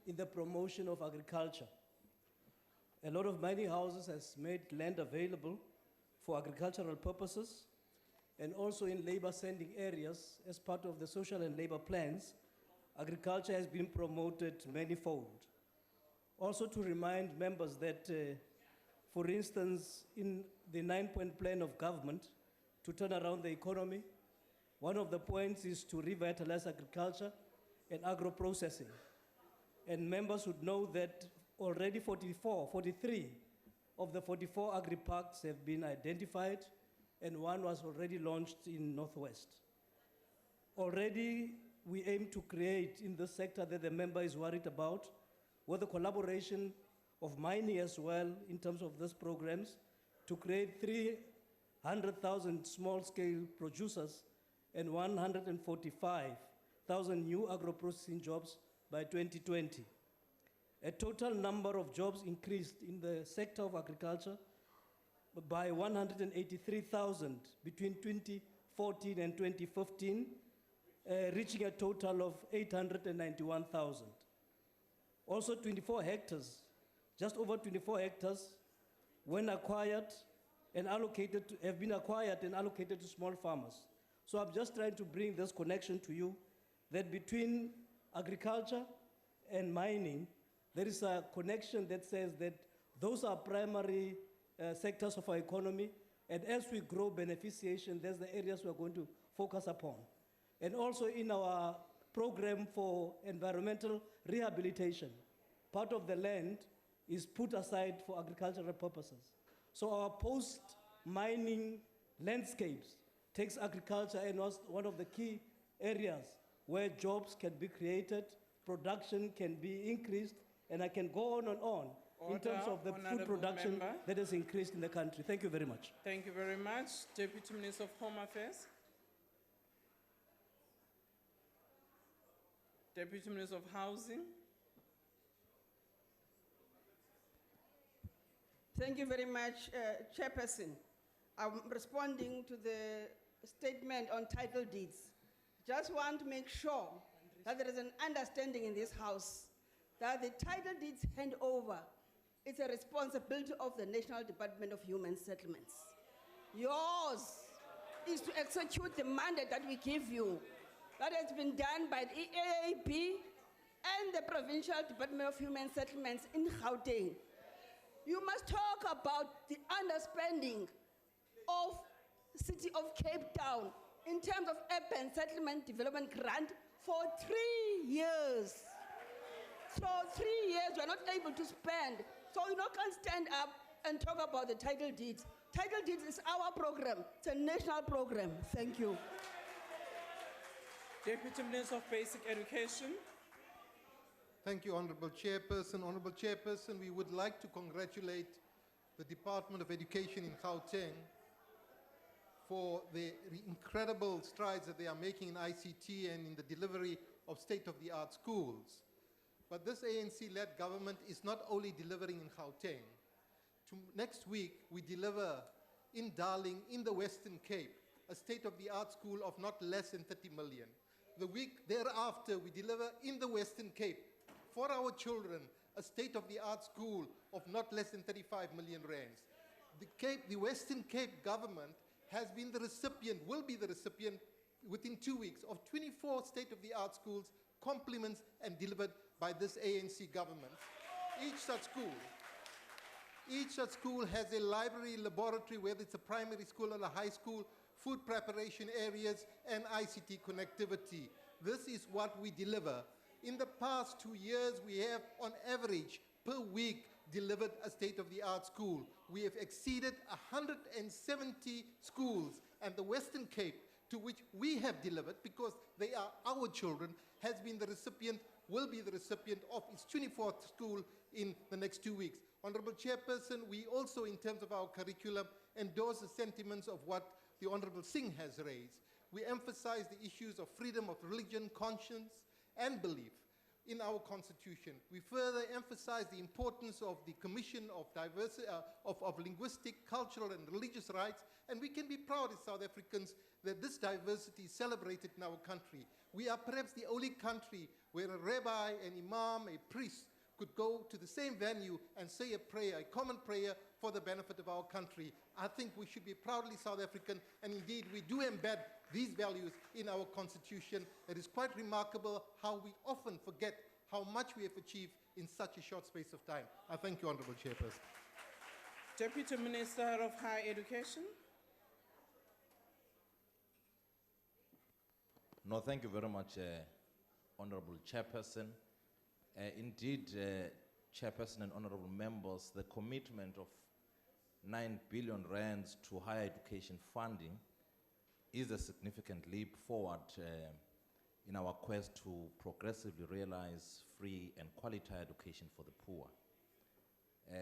in the promotion of agriculture. A lot of mining houses has made land available for agricultural purposes and also in labor-sending areas as part of the social and labor plans, agriculture has been promoted manifold. Also to remind members that, for instance, in the 9-point plan of government to turn around the economy, one of the points is to revitalize agriculture and agro-processing. And members would know that already 43 of the 44 agri-parks have been identified, and one was already launched in Northwest. Already, we aim to create in this sector that the member is worried about, with the collaboration of mining as well in terms of these programs, to create 300,000 small-scale producers and 145,000 new agro-processing jobs by 2020. A total number of jobs increased in the sector of agriculture by 183,000 between 2014 and 2015, reaching a total of 891,000. Also 24 hectares, just over 24 hectares, when acquired and allocated to, have been acquired and allocated to small farmers. So I'm just trying to bring this connection to you, that between agriculture and mining, there is a connection that says that those are primary sectors of our economy, and as we grow beneficiation, there's the areas we're going to focus upon. And also in our program for environmental rehabilitation, part of the land is put aside for agricultural purposes. So our post-mining landscapes takes agriculture and was one of the key areas where jobs can be created, production can be increased, and I can go on and on in terms of the food production that has increased in the country. Thank you very much. Thank you very much. Deputy Minister of Home Affairs. Deputy Minister of Housing. Thank you very much, Chairperson. I'm responding to the statement on title deeds. Just want to make sure that there is an understanding in this House that the title deeds handover is a responsibility of the National Department of Human Settlements. Yours is to execute the mandate that we give you. That has been done by the EAB and the Provincial Department of Human Settlements in Gauteng. You must talk about the underspending of City of Cape Town in terms of urban settlement development grant for 3 years. So 3 years we're not able to spend. So you can't stand up and talk about the title deeds. Title deeds is our program. It's a national program. Thank you. Deputy Minister of Basic Education. Thank you, Honorable Chairperson. Honorable Chairperson, we would like to congratulate the Department of Education in Gauteng for the incredible strides that they are making in ICT and in the delivery of state-of-the-art schools. But this ANC-led government is not only delivering in Gauteng. Next week, we deliver in Darling, in the Western Cape, a state-of-the-art school of not less than 30 million. The week thereafter, we deliver in the Western Cape, for our children, a state-of-the-art school of not less than 35 million rands. The Western Cape government has been the recipient, will be the recipient within 2 weeks of 24 state-of-the-art schools, compliments and delivered by this ANC government. Each such school has a library, laboratory, whether it's a primary school or a high school, food preparation areas, and ICT connectivity. This is what we deliver. In the past 2 years, we have, on average, per week, delivered a state-of-the-art school. We have exceeded 170 schools, and the Western Cape, to which we have delivered, because they are our children, has been the recipient, will be the recipient of its 24th school in the next 2 weeks. Honorable Chairperson, we also, in terms of our curriculum, endorse the sentiments of what the Honorable Singh has raised. We emphasize the issues of freedom of religion, conscience, and belief in our Constitution. We further emphasize the importance of the Commission of Linguistic, Cultural, and Religious Rights, and we can be proud as South Africans that this diversity is celebrated in our country. We are perhaps the only country where a rabbi, an imam, a priest could go to the same venue and say a prayer, a common prayer for the benefit of our country. I think we should be proudly South African, and indeed we do embed these values in our Constitution. It is quite remarkable how we often forget how much we have achieved in such a short space of time. I thank you, Honorable Chairperson. Deputy Minister of Higher Education. No, thank you very much, Honorable Chairperson. Indeed, Chairperson and Honorable Members, the commitment of 9 billion rands to higher education funding is a significant leap forward in our quest to progressively realize free and quality higher education for the poor.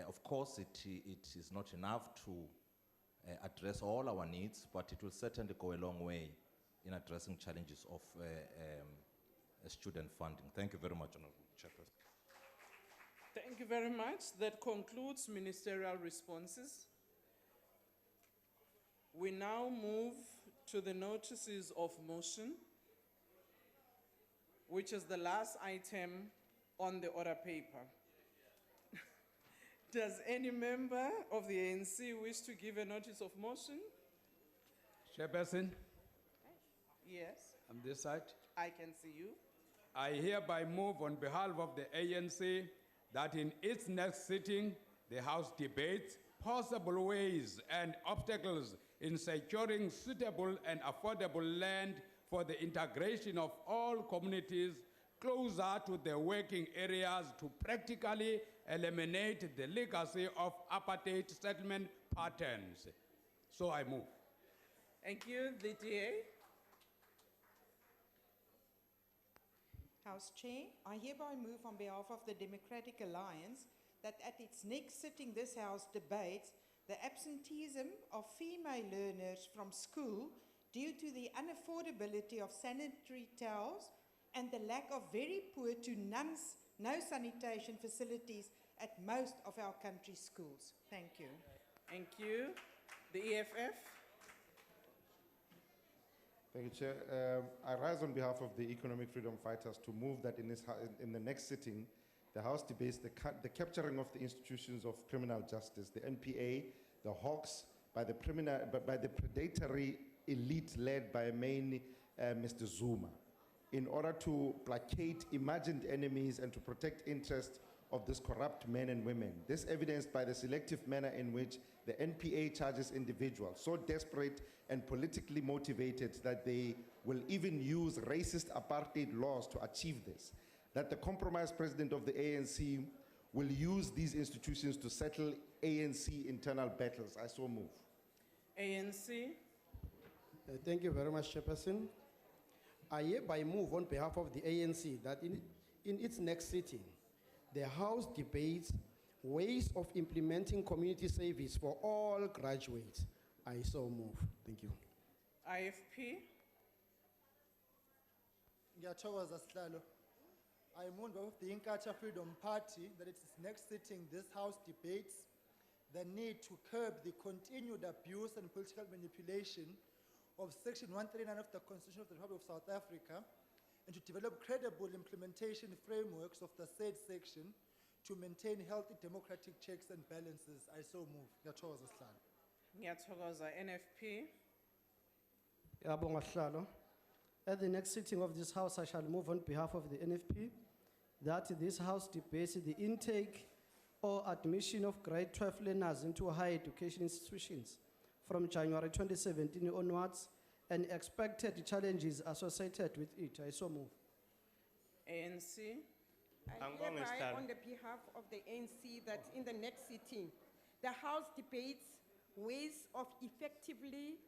Of course, it is not enough to address all our needs, but it will certainly go a long way in addressing challenges of student funding. Thank you very much, Honorable Chairperson. Thank you very much. That concludes ministerial responses. We now move to the notices of motion, which is the last item on the order paper. Does any member of the ANC wish to give a notice of motion? Chairperson, Yes, on this side. I can see you. I hereby move on behalf of the ANC that in its next sitting, the House debates possible ways and obstacles in securing suitable and affordable land for the integration of all communities closer to the working areas to practically eliminate the legacy of apartheid settlement patterns. So I move. Thank you. The DA. House Chair, I hereby move on behalf of the Democratic Alliance that at its next sitting this House debates the absenteeism of female learners from school due to the unaffordability of sanitary towels and the lack of very poor to no sanitation facilities at most of our country's schools. Thank you. Thank you. The EFF. Thank you, Chair. I rise on behalf of the economic freedom fighters to move that in the next sitting, the House debates the capturing of the institutions of criminal justice, the NPA, the hawks, by the predatory elite led by mainly Mr. Zuma, in order to placate imagined enemies and to protect interests of these corrupt men and women. This evidenced by the selective manner in which the NPA charges individuals so desperate and politically motivated that they will even use racist apartheid laws to achieve this. That the compromised president of the ANC will use these institutions to settle ANC internal battles. I so move. ANC. Thank you very much, Chairperson. I hereby move on behalf of the ANC that in its next sitting, the House debates ways of implementing community service for all graduates. I so move. Thank you. IFP. Ngiyathokoza Sihlalo. I move of the Inkatha Freedom Party that its next sitting, this House debates the need to curb the continued abuse and political manipulation of Section 139 of the Constitution of the Republic of South Africa and to develop credible implementation frameworks of the said section to maintain healthy democratic checks and balances. I so move. Ngiyathokoza Sihlalo. Ngiyathokoza NFP. Yabonga Sihlalo. At the next sitting of this House, I shall move on behalf of the NFP that this House debates the intake or admission of grade 12 learners into higher education institutions from January 2017 onwards and expected challenges associated with it. I so move. ANC. I hereby, on the behalf of the ANC, that in the next sitting, the House debates ways of effectively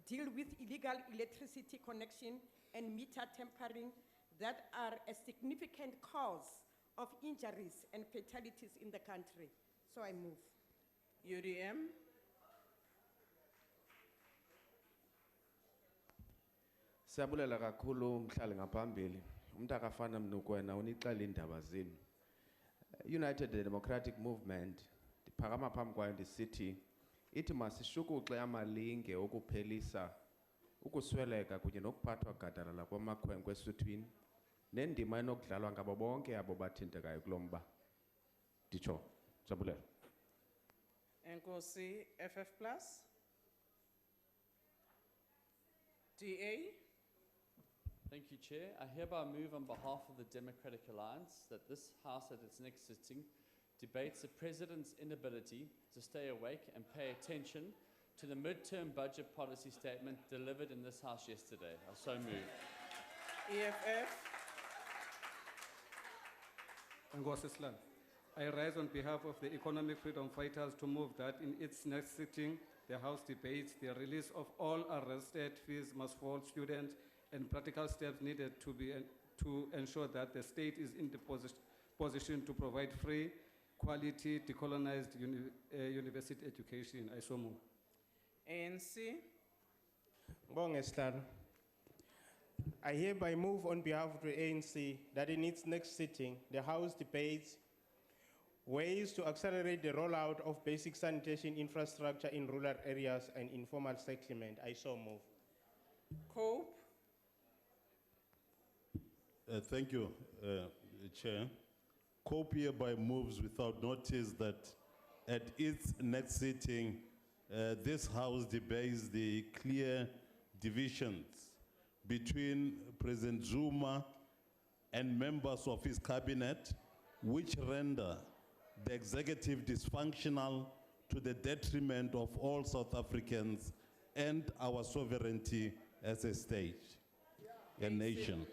deal with illegal electricity connection and meter tampering that are a significant cause of injuries and fatalities in the country. So I move. UDM. Siyabulela kakhulu mhlali ngaphambili. Umuntu akafana mnukwena unixela indaba zenu. United Democratic Movement diphakama phambi kwayo ndisithi ithi masishukuxe amalinge okuphelisa ukusweleka kunye nokuphathwa gadalala kwamakhwenkwe esuthwini nendima enokudlalwa ngabo bonke abo bathintekayo kulo mba. Nditsho. Siyabulela. Enkosi FF Plus. DA. Thank you, Chair. I hereby move on behalf of the Democratic Alliance that this House at its next sitting debates the President's inability to stay awake and pay attention to the midterm budget policy statement delivered in this House yesterday. I so move. EFF. Ngosi Sihlalo. I rise on behalf of the Economic Freedom Fighters to move that in its next sitting, the House debates the release of all arrested fees must fall students and practical steps needed to ensure that the state is in the position to provide free, quality, decolonized university education. I so move. ANC. Ngibonge Sihlalo. I hereby move on behalf of the ANC that in its next sitting, the House debates ways to accelerate the rollout of basic sanitation infrastructure in rural areas and informal settlement. I so move. Cope. Thank you, Chair. COPE hereby moves without notice that at its next sitting, this House debates the clear divisions between President Zuma and members of his cabinet, which render the executive dysfunctional to the detriment of all South Africans and our sovereignty as a state, a nation.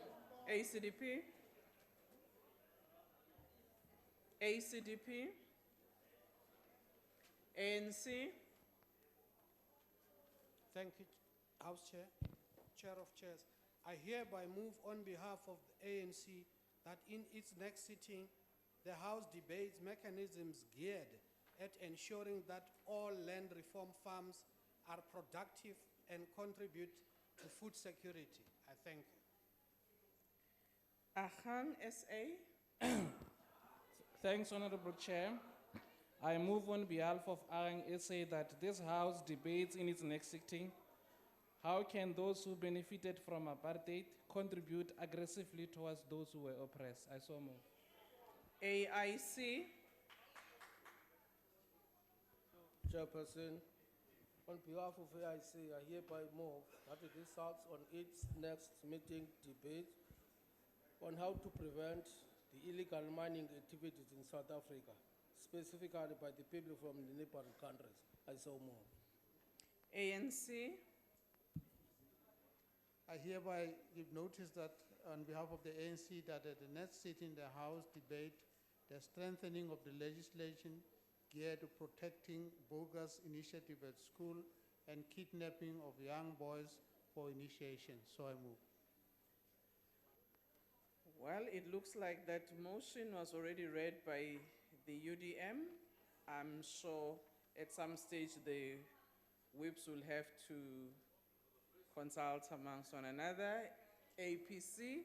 ACDP. ACDP. ANC. Thank you, House Chair, Chair of Chairs. I hereby move on behalf of the ANC that in its next sitting, the House debates mechanisms geared at ensuring that all land reform farms are productive and contribute to food security. I thank you. Ahang SA. Thanks, Honorable Chair. I move on behalf of Ahang SA that this House debates in its next sitting how can those who benefited from apartheid contribute aggressively towards those who were oppressed. I so move. AIC. Chairperson, on behalf of AIC, I hereby move that this House on its next meeting debate on how to prevent the illegal mining activities in South Africa, specifically by the people from the neighboring countries. I so move. ANC. I hereby give notice that on behalf of the ANC that at the next sitting, the House debate the strengthening of the legislation geared to protecting bogus initiative at school and kidnapping of young boys for initiation. So I move. Well, it looks like that motion was already read by the UDM. I'm sure at some stage the whips will have to consult amongst one another. APC.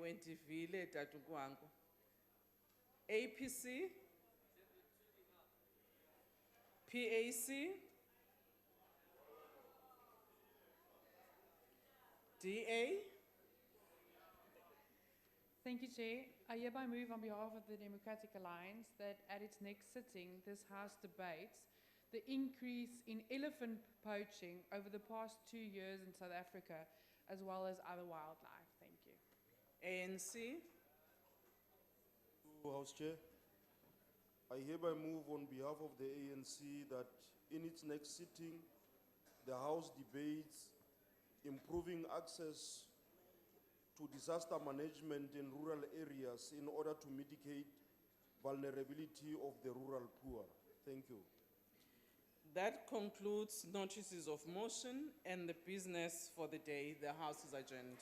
Wentivile Tatu Kwangu. APC. PAC. DA. Thank you, Chair. I hereby move on behalf of the Democratic Alliance that at its next sitting, this House debates the increase in elephant poaching over the past 2 years in South Africa, as well as other wildlife. Thank you. ANC. House Chair, I hereby move on behalf of the ANC that in its next sitting, the House debates improving access to disaster management in rural areas in order to mitigate vulnerability of the rural poor. Thank you. That concludes notices of motion and the business for the day. The House is adjourned.